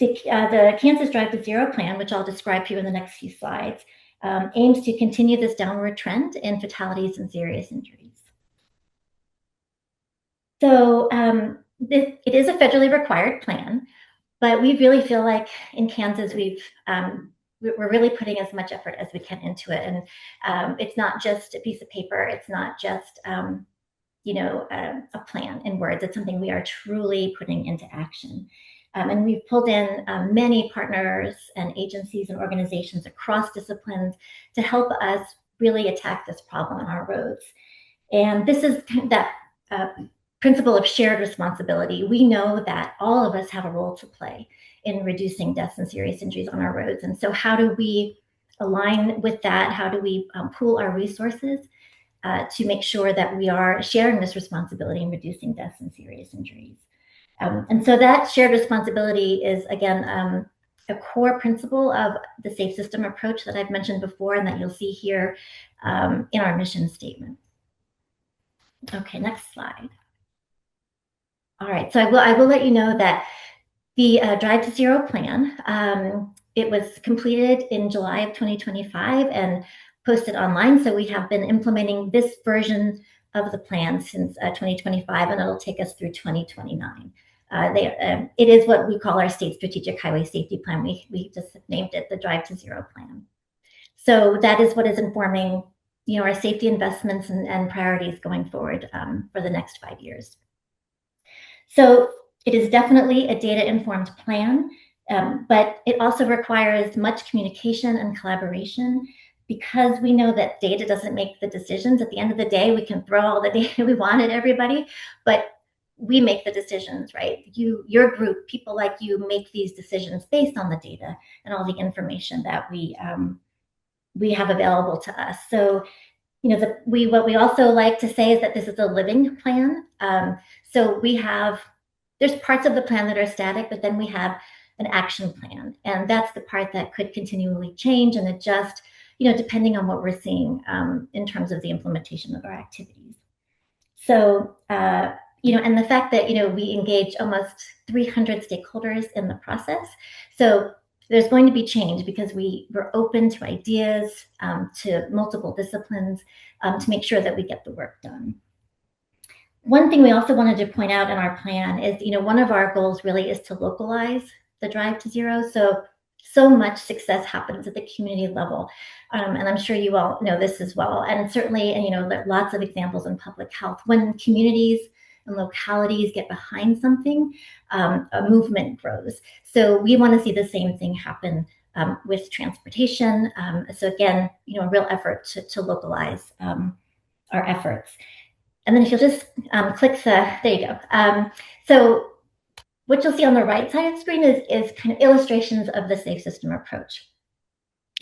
the Kansas Drive to Zero plan, which I'll describe to you in the next few slides, aims to continue this downward trend in fatalities and serious injuries. So it is a federally required plan, but we really feel like in Kansas we're really putting as much effort as we can into it, and it's not just a piece of paper. It's not just a plan in words. It's something we are truly putting into action. And we've pulled in many partners and agencies and organizations across disciplines to help us really attack this problem on our roads. And this is that principle of shared responsibility. We know that all of us have a role to play in reducing deaths and serious injuries on our roads. And so how do we align with that? How do we pool our resources to make sure that we are sharing this responsibility in reducing deaths and serious injuries. And so that shared responsibility is, again, a core principle of the safe system approach that I've mentioned before and that you'll see here in our mission statement. Okay, next slide. All right, so I will let you know that the Drive to Zero plan, it was completed in July of 2025 and posted online. So we have been implementing this version of the plan since 2025, and it'll take us through 2029. It is what we call our state strategic highway safety plan. We just named it the Drive to Zero plan. So that is what is informing, our safety investments and priorities going forward for the next 5 years. So it is definitely a data-informed plan, but it also requires much communication and collaboration because we know that data doesn't make the decisions. At the end of the day, we can throw all the data we want at everybody, but we make the decisions, right? Your group, people like you, make these decisions based on the data and all the information that we have available to us. So, what we also like to say is that this is a living plan. So there's parts of the plan that are static, but then we have an action plan, and that's the part that could continually change and adjust, depending on what we're seeing in terms of the implementation of our activities. So, and the fact that, we engage almost 300 stakeholders in the process. So there's going to be change because we're open to ideas, to multiple disciplines, to make sure that we get the work done. One thing we also wanted to point out in our plan is, one of our goals really is to localize the Drive to Zero. So much success happens at the community level. And I'm sure you all know this as well. And certainly, lots of examples in public health. When communities and localities get behind something, a movement grows. So we want to see the same thing happen with transportation. So again, a real effort to localize our efforts. And then if you'll just click there you go. So what you'll see on the right side of the screen is kind of illustrations of the safe system approach.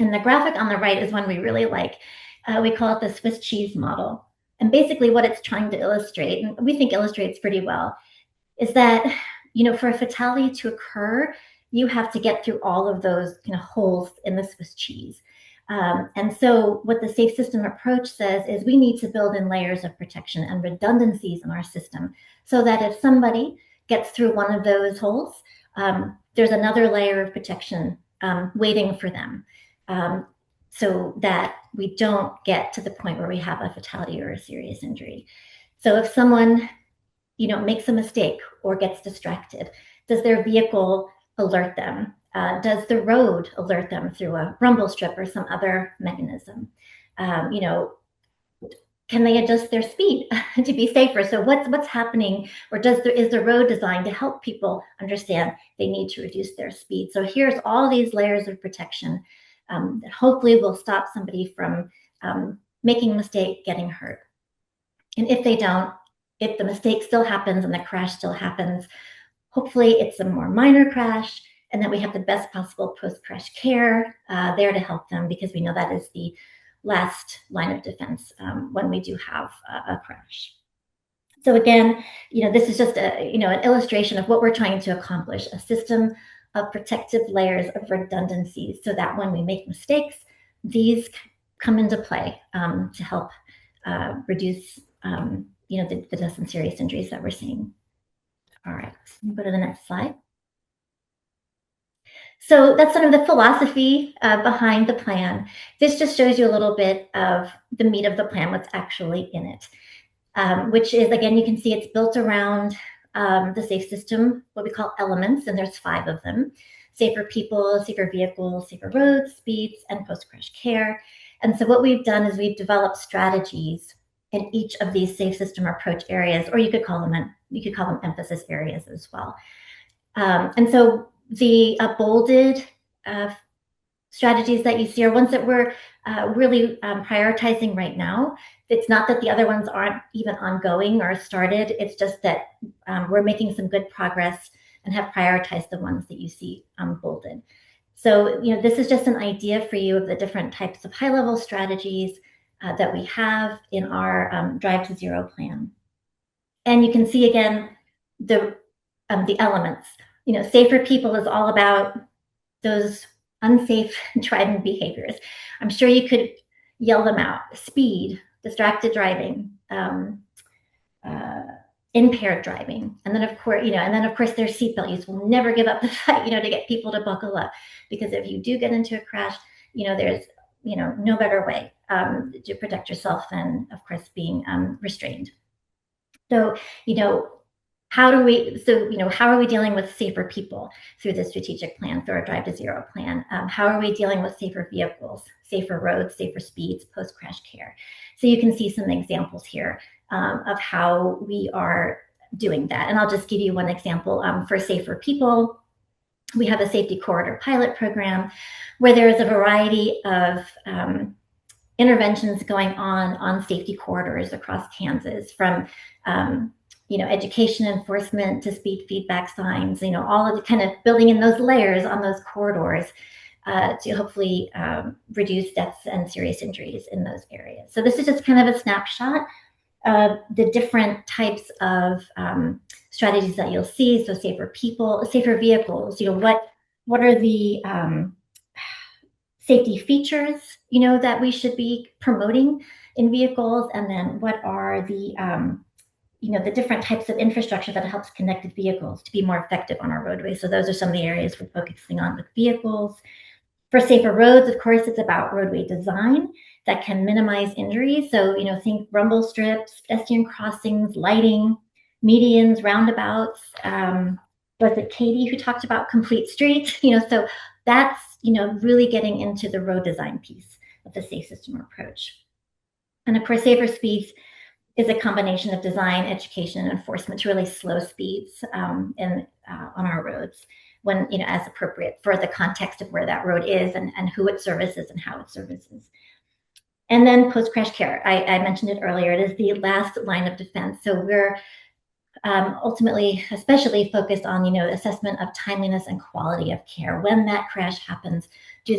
And the graphic on the right is one we really like. We call it the Swiss cheese model. And basically what it's trying to illustrate, and we think illustrates pretty well, is that, for a fatality to occur, you have to get through all of those holes in the Swiss cheese. And so what the safe system approach says is we need to build in layers of protection and redundancies in our system so that if somebody gets through one of those holes, there's another layer of protection waiting for them, so that we don't get to the point where we have a fatality or a serious injury. So if someone, makes a mistake or gets distracted, does their vehicle alert them? Does the road alert them through a rumble strip or some other mechanism? Can they adjust their speed to be safer? So what's happening, or is the road designed to help people understand they need to reduce their speed? So here's all these layers of protection that hopefully will stop somebody from making a mistake, getting hurt. And if they don't, if the mistake still happens and the crash still happens, hopefully it's a more minor crash, and that we have the best possible post-crash care there to help them, because we know that is the last line of defense when we do have a crash. So again, this is just an illustration of what we're trying to accomplish: a system of protective layers of redundancies, so that when we make mistakes, these come into play to help reduce the deaths and serious injuries that we're seeing. All right, go to the next slide. So that's sort of the philosophy behind the plan. This just shows you a little bit of the meat of the plan, what's actually in it, which is, again, you can see it's built around the safe system, what we call elements, and there's 5 of them: safer people, safer vehicles, safer roads, speeds, and post-crash care. And so what we've done is we've developed strategies in each of these safe system approach areas, or you could call them emphasis areas as well. And so the bolded strategies that you see are ones that we're really prioritizing right now. It's not that the other ones aren't even ongoing or started. It's just that we're making some good progress and have prioritized the ones that you see bolded. So, this is just an idea for you of the different types of high-level strategies that we have in our Drive to Zero plan. And you can see again the elements. Safer people is all about those unsafe driving behaviors. I'm sure you could yell them out: speed, distracted driving, impaired driving, and then of course there's seatbelt use. We'll never give up the fight, to get people to buckle up, because if you do get into a crash, there's no better way to protect yourself than, of course, being restrained. So how are we dealing with safer people through the strategic plan, through our Drive to Zero plan? How are we dealing with safer vehicles, safer roads, safer speeds, post-crash care? So you can see some examples here of how we are doing that. And I'll just give you one example. For safer people, we have a safety corridor pilot program where there is a variety of interventions going on safety corridors across Kansas, from education enforcement to speed feedback signs, all of the kind of building in those layers on those corridors to hopefully reduce deaths and serious injuries in those areas. So this is just kind of a snapshot of the different types of strategies that you'll see. So safer people, safer vehicles, what are the safety features, that we should be promoting in vehicles, and then what are the the different types of infrastructure that helps connected vehicles to be more effective on our roadways. So those are some of the areas we're focusing on with vehicles. For safer roads, of course, it's about roadway design that can minimize injuries. So, think rumble strips, pedestrian crossings, lighting, medians, roundabouts. Was it Katie who talked about complete streets? So that's, really getting into the road design piece of the safe system approach. And of course, safer speeds is a combination of design, education, and enforcement to really slow speeds on our roads when, as appropriate for the context of where that road is and who it services and how it services. And then post-crash care. I mentioned it earlier. It is the last line of defense. So we're ultimately especially focused on, assessment of timeliness and quality of care. When that crash happens, does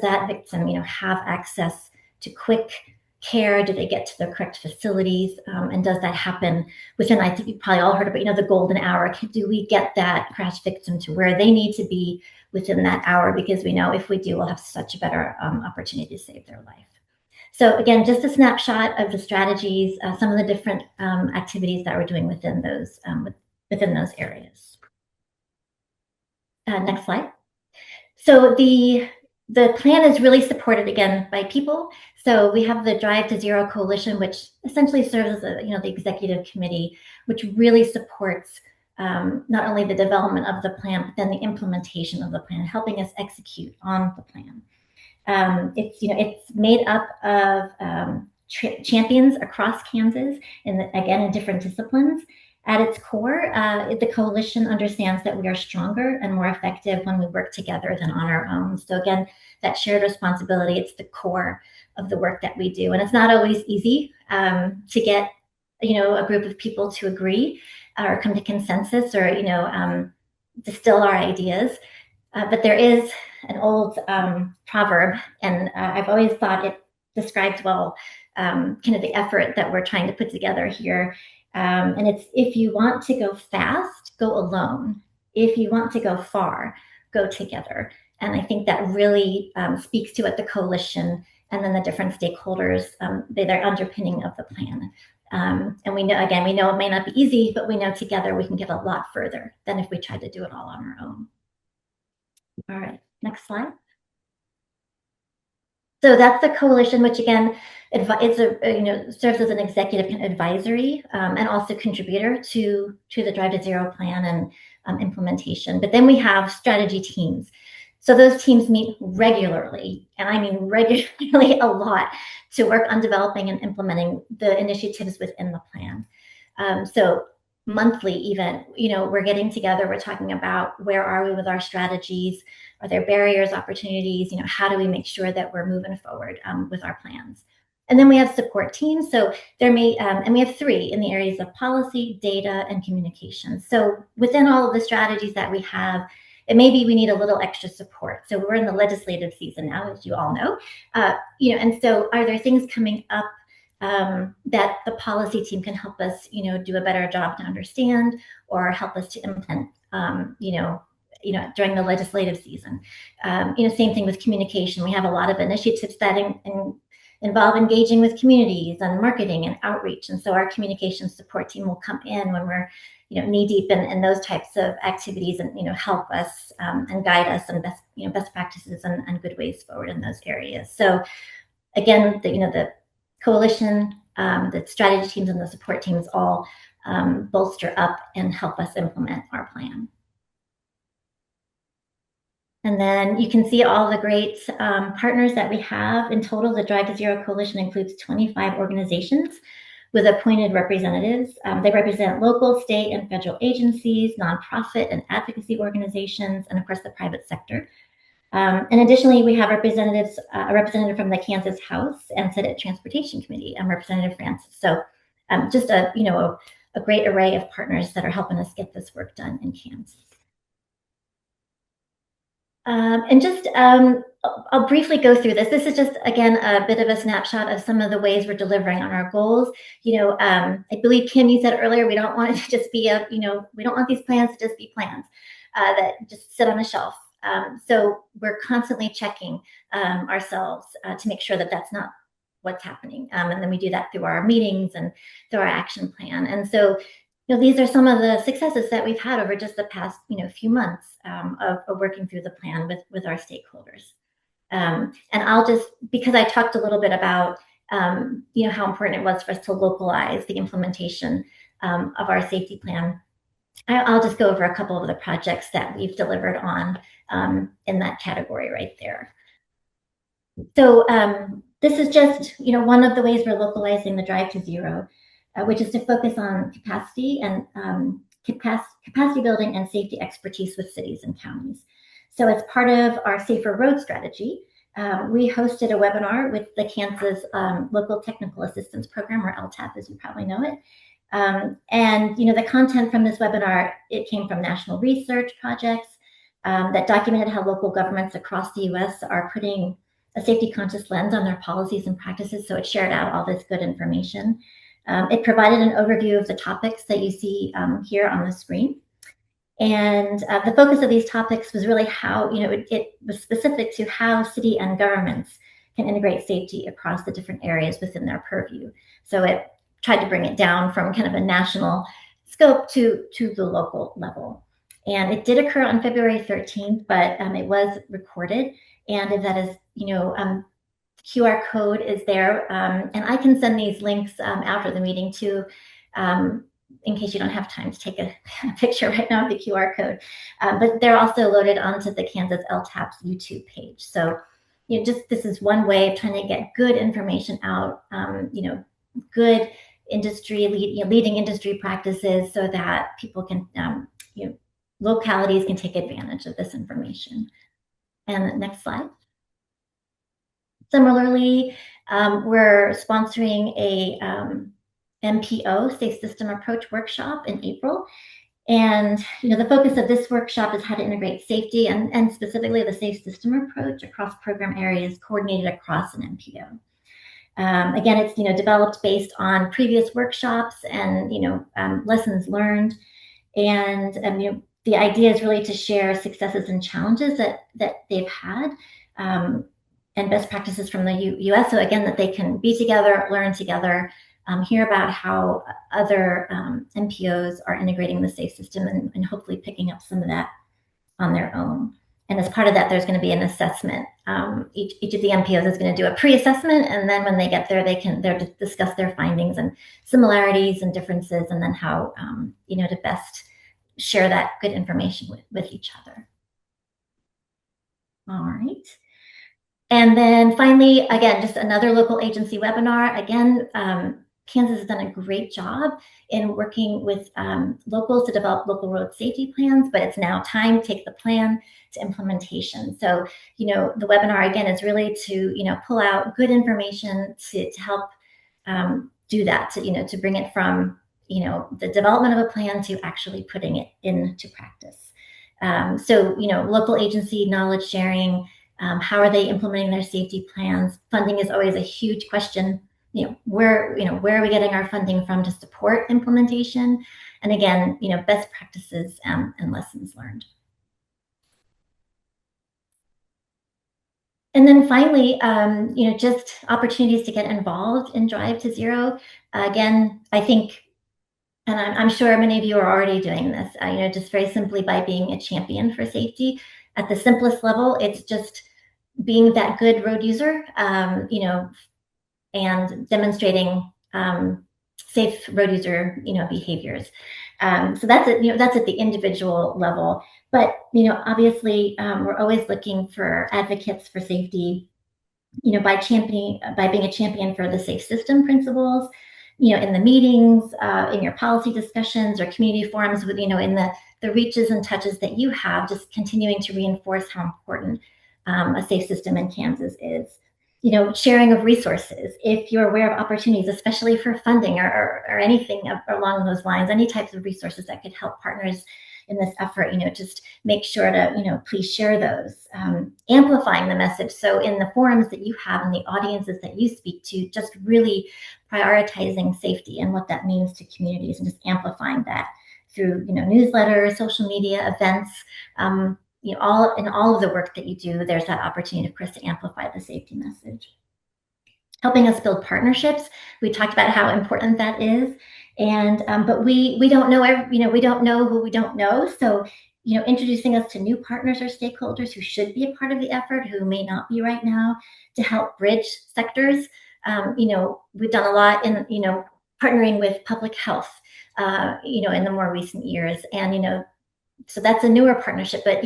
that victim, have access to quick care? Do they get to the correct facilities? And does that happen within, I think you probably all heard about, the golden hour? Do we get that crash victim to where they need to be within that hour? Because we know if we do, we'll have such a better opportunity to save their life. So again, just a snapshot of the strategies, some of the different activities that we're doing within those areas. Next slide. So the plan is really supported again by people. So we have the Drive to Zero Coalition, which essentially serves as the executive committee, which really supports not only the development of the plan, but then the implementation of the plan, helping us execute on the plan. It's made up of champions across Kansas, in different disciplines. At its core, the coalition understands that we are stronger and more effective when we work together than on our own. So again, that shared responsibility, it's the core of the work that we do. And it's not always easy to get, a group of people to agree or come to consensus or, distill our ideas. But there is an old proverb, and I've always thought it describes well kind of the effort that we're trying to put together here. And it's, if you want to go fast, go alone. If you want to go far, go together. And I think that really speaks to what the coalition and then the different stakeholders, they're underpinning of the plan. And we know it may not be easy, but we know together we can get a lot further than if we tried to do it all on our own. All right, next slide. So that's the coalition, which again, serves as an executive advisory and also contributor to the Drive to Zero plan and implementation. But then we have strategy teams. So those teams meet regularly, and I mean regularly a lot, to work on developing and implementing the initiatives within the plan. So monthly even, we're getting together, we're talking about where are we with our strategies, are there barriers, opportunities, how do we make sure that we're moving forward with our plans. And then we have support teams. So and we have 3 in the areas of policy, data, and communication. So within all of the strategies that we have, it may be we need a little extra support. So we're in the legislative season now, as you all know, and so are there things coming up that the policy team can help us, do a better job to understand or help us to implement, during the legislative season. Same thing with communication. We have a lot of initiatives that involve engaging with communities and marketing and outreach. And so our communication support team will come in when we're, knee deep in those types of activities and, help us and guide us on best practices and good ways forward in those areas. So again, the coalition, the strategy teams and the support teams all bolster up and help us implement our plan. And then you can see all the great partners that we have. In total, the Drive to Zero Coalition includes 25 organizations with appointed representatives. They represent local, state, and federal agencies, nonprofit and advocacy organizations, and of course the private sector. And additionally, we have a representative from the Kansas House and Senate Transportation Committee, Representative Francis. So just a great array of partners that are helping us get this work done in Kansas. And just, I'll briefly go through this. This is just, again, a bit of a snapshot of some of the ways we're delivering on our goals. I believe, Kim, you said earlier, we don't want it to just be we don't want these plans to just be plans that just sit on a shelf. So we're constantly checking ourselves to make sure that that's not what's happening. And then we do that through our meetings and through our action plan. And so these are some of the successes that we've had over just the past, few months of working through the plan with our stakeholders. And I'll just, because I talked a little bit about, how important it was for us to localize the implementation of our safety plan, I'll just go over a couple of the projects that we've delivered on in that category right there. So this is just, one of the ways we're localizing the Drive to Zero, which is to focus on capacity and capacity building and safety expertise with cities and counties. So as part of our Safer Road strategy, we hosted a webinar with the Kansas Local Technical Assistance Program, or LTAP, as you probably know it. And the content from this webinar, it came from national research projects that documented how local governments across the U.S. are putting a safety conscious lens on their policies and practices. So it shared out all this good information. It provided an overview of the topics that you see here on the screen. And the focus of these topics was really how, it was specific to how city and governments can integrate safety across the different areas within their purview. So it tried to bring it down from kind of a national scope to the local level. And it did occur on February 13th, but it was recorded. And that is, QR code is there. And I can send these links after the meeting too, in case you don't have time to take a picture right now of the QR code. But they're also loaded onto the Kansas LTAP's YouTube page. So, this is one way of trying to get good information out, good industry, leading industry practices so that people can, localities can take advantage of this information. And the next slide. Similarly, we're sponsoring a MPO, Safe System Approach workshop in April. And, the focus of this workshop is how to integrate safety and specifically the safe system approach across program areas coordinated across an MPO. Again, it's, developed based on previous workshops and, lessons learned. And, the idea is really to share successes and challenges that they've had and best practices from the U.S. So again, that they can be together, learn together, hear about how other MPOs are integrating the safe system and hopefully picking up some of that on their own. And as part of that, there's going to be an assessment. Each of the MPOs is going to do a pre-assessment, and then when they get there, they'll discuss their findings and similarities and differences, and then how to best share that good information with each other. All right. And then finally, again, just another local agency webinar. Again, Kansas has done a great job in working with locals to develop local road safety plans, but it's now time to take the plan to implementation. So, the webinar, again, is really to, pull out good information to help do that, to bring it from, the development of a plan to actually putting it into practice. So, local agency knowledge sharing, how are they implementing their safety plans? Funding is always a huge question. Where are we getting our funding from to support implementation? And again, best practices and lessons learned. And then finally, just opportunities to get involved in Drive to Zero. Again, I think, and I'm sure many of you are already doing this, just very simply by being a champion for safety. At the simplest level, it's just being that good road user, and demonstrating safe road user, behaviors. So that's at the individual level. But obviously, we're always looking for advocates for safety. By being a champion for the safe system principles. In the meetings, in your policy discussions or community forums, with in the reaches and touches that you have, just continuing to reinforce how important a safe system in Kansas is. Sharing of resources. If you're aware of opportunities, especially for funding or anything along those lines, any types of resources that could help partners in this effort, just make sure to, please share those. Amplifying the message. So in the forums that you have and the audiences that you speak to, just really prioritizing safety and what that means to communities, and just amplifying that through, newsletters, social media, events, all of the work that you do, there's that opportunity, of course, to amplify the safety message. Helping us build partnerships. We talked about how important that is. And but we don't know we don't know who we don't know. So introducing us to new partners or stakeholders who should be a part of the effort, who may not be right now, to help bridge sectors. We've done a lot in partnering with public health, in the more recent years, and so that's a newer partnership. But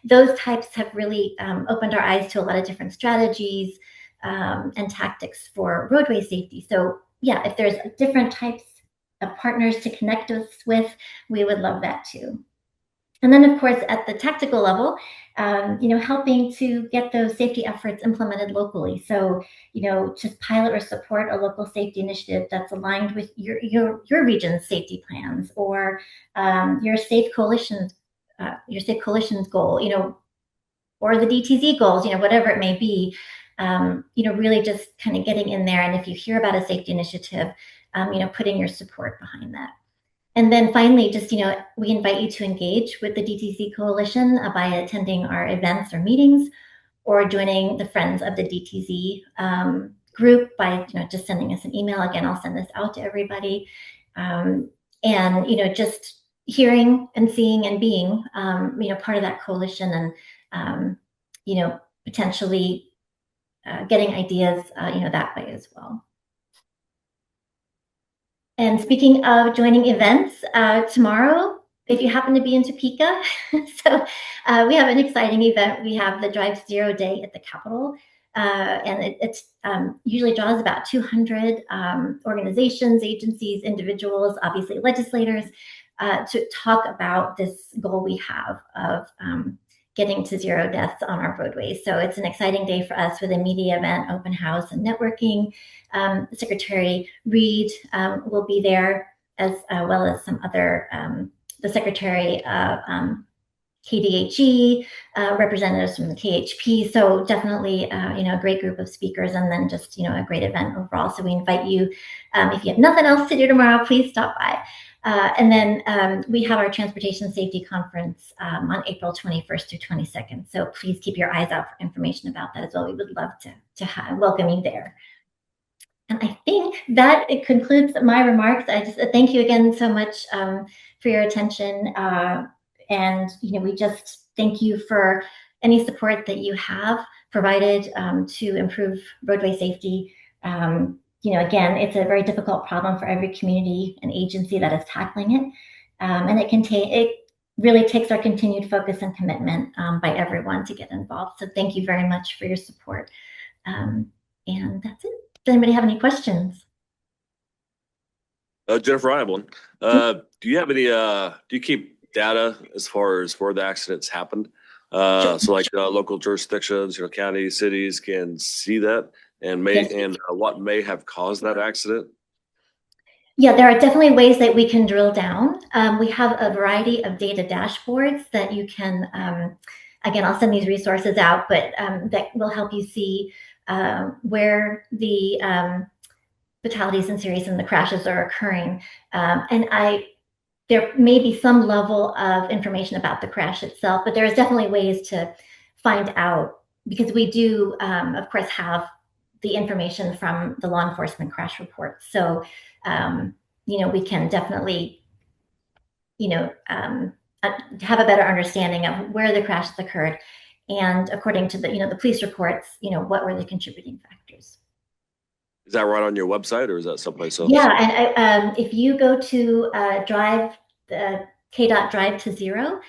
those types have really opened our eyes to a lot of different strategies and tactics for roadway safety. So yeah, if there's different types of partners to connect us with, we would love that too. And then, of course, at the tactical level, helping to get those safety efforts implemented locally. So, just pilot or support a local safety initiative that's aligned with your region's safety plans, or your safe coalition's goal, or the DTZ goals, whatever it may be. Really just kind of getting in there. And if you hear about a safety initiative, putting your support behind that. And then finally, just, we invite you to engage with the DTZ Coalition by attending our events or meetings, or joining the Friends of the DTZ group by, just sending us an email. Again, I'll send this out to everybody. And, just hearing and seeing and being, part of that coalition, and, potentially getting ideas, that way as well. And speaking of joining events, tomorrow, if you happen to be in Topeka, so we have an exciting event. We have the Drive to Zero Day at the Capitol, and it usually draws about 200 organizations, agencies, individuals, obviously legislators, to talk about this goal we have of getting to zero deaths on our roadways. So it's an exciting day for us with a media event, open house, and networking. Secretary Reed will be there, as well as some other, the Secretary of KDHE, representatives from the KHP. So definitely, a great group of speakers, and then just, a great event overall. So we invite you, if you have nothing else to do tomorrow, please stop by. And then we have our Transportation Safety Conference on April 21st through 22nd. So please keep your eyes out for information about that as well. We would love to welcome you there. And I think that it concludes my remarks. I just thank you again so much for your attention. And, we just thank you for any support that you have provided to improve roadway safety. Again, it's a very difficult problem for every community and agency that is tackling it. And it really takes our continued focus and commitment by everyone to get involved. So thank you very much for your support. And that's it. Does anybody have any questions? Jennifer, I have one. Do you have any, do you keep data as far as where the accidents happened? So like local jurisdictions, counties, cities can see that, and what may have caused that accident? Yeah, there are definitely ways that we can drill down. We have a variety of data dashboards that you can, again, I'll send these resources out, but that will help you see where the fatalities and series and the crashes are occurring. There may be some level of information about the crash itself, but there's definitely ways to find out, because we do, of course, have the information from the law enforcement crash reports. So, we can definitely, have a better understanding of where the crashes occurred, and according to the police reports, what were the contributing factors. Is that right on your website, or is that someplace else? Yeah, and if you go to KDOT Drive to Zero,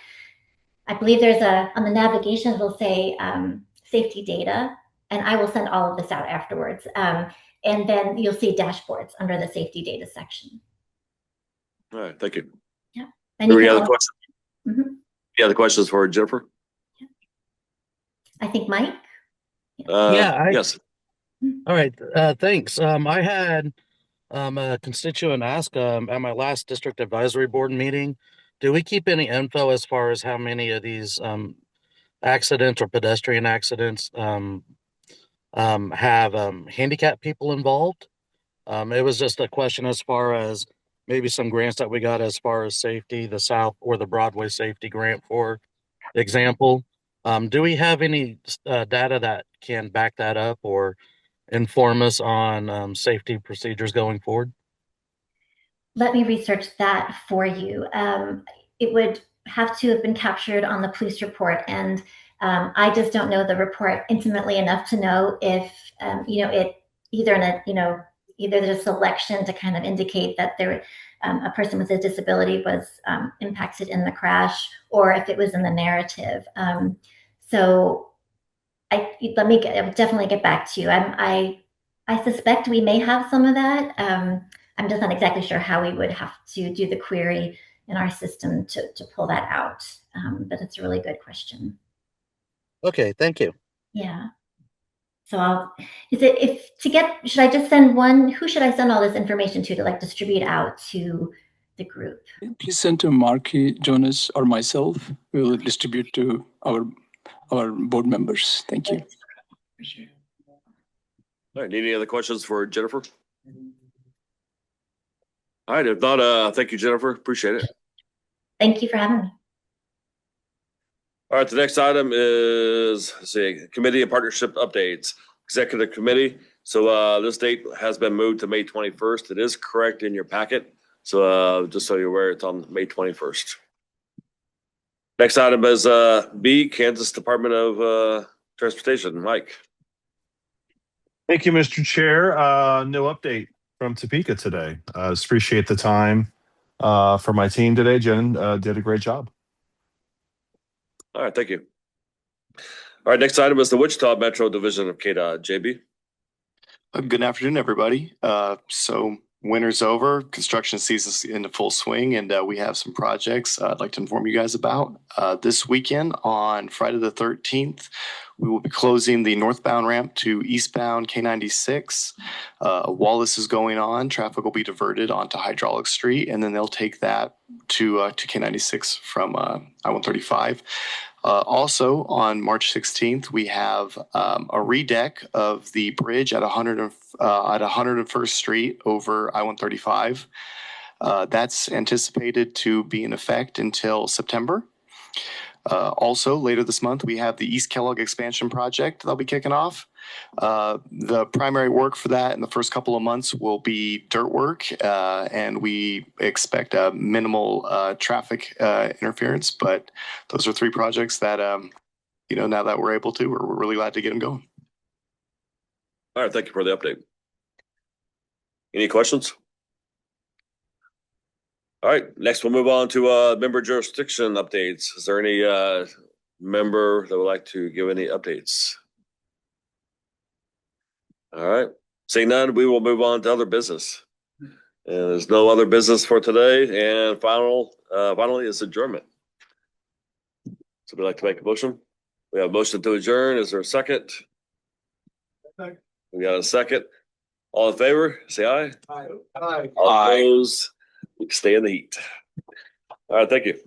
I believe there's on the navigation, it'll say safety data, and I will send all of this out afterwards. And then you'll see dashboards under the safety data section. All right, thank you. Yeah. Any other questions? Mm-hmm. Any other questions for Jennifer? Yeah. I think Mike. Yes. All right. Thanks. I had a constituent ask at my last district advisory board meeting, do we keep any info as far as how many of these accidents or pedestrian accidents have handicapped people involved? It was just a question as far as maybe some grants that we got as far as safety, the South or the Broadway safety grant, for example. Do we have any data that can back that up or inform us on safety procedures going forward? Let me research that for you. It would have to have been captured on the police report, and I just don't know the report intimately enough to know if it either in a either there's a selection to kind of indicate that there a person with a disability was impacted in the crash, or if it was in the narrative. So let me definitely get back to you. I suspect we may have some of that. I'm just not exactly sure how we would have to do the query in our system to pull that out. But it's a really good question. Okay, thank you. Yeah. So should I just send one? Who should I send all this information to like distribute out to the group? Please send to Marky, Jonas, or myself. We will distribute to our board members. Thank you. All right, any other questions for Jennifer? All right, if not, thank you, Jennifer. Appreciate it. Thank you for having me. All right, the next item is, committee and partnership updates. Executive committee. So this date has been moved to May 21st. It is correct in your packet. So just so you're aware, it's on May 21st. Next item is B, Kansas Department of Transportation. Mike. Thank you, Mr. Chair. No update from Topeka today. Just appreciate the time for my team today. Jen did a great job. All right, thank you. All right, next item is the Wichita Metro Division of KDOT. JB. Good afternoon, everybody. So winter's over, construction season's into full swing, and we have some projects I'd like to inform you guys about. This weekend on Friday the 13th, we will be closing the northbound ramp to eastbound K96. Wallace is going on. Traffic will be diverted onto Hydraulic Street, and then they'll take that to K96 from I-135. Also on March 16th, we have a redeck of the bridge at 101st Street over I-135. That's anticipated to be in effect until September. Also, later this month, we have the East Kellogg expansion project that'll be kicking off. The primary work for that in the first couple of months will be dirt work, and we expect a minimal traffic interference. But those are three projects that, now that we're able to, we're really glad to get them going. All right, thank you for the update. Any questions? All right, next we'll move on to member jurisdiction updates. Is there any member that would like to give any updates? All right, seeing none, we will move on to other business. And there's no other business for today. And finally is adjournment. So we'd like to make a motion. We have a motion to adjourn. Is there a second? We got a second. All in favor, say aye. Aye. All opposed, stay in the heat. All right, thank you.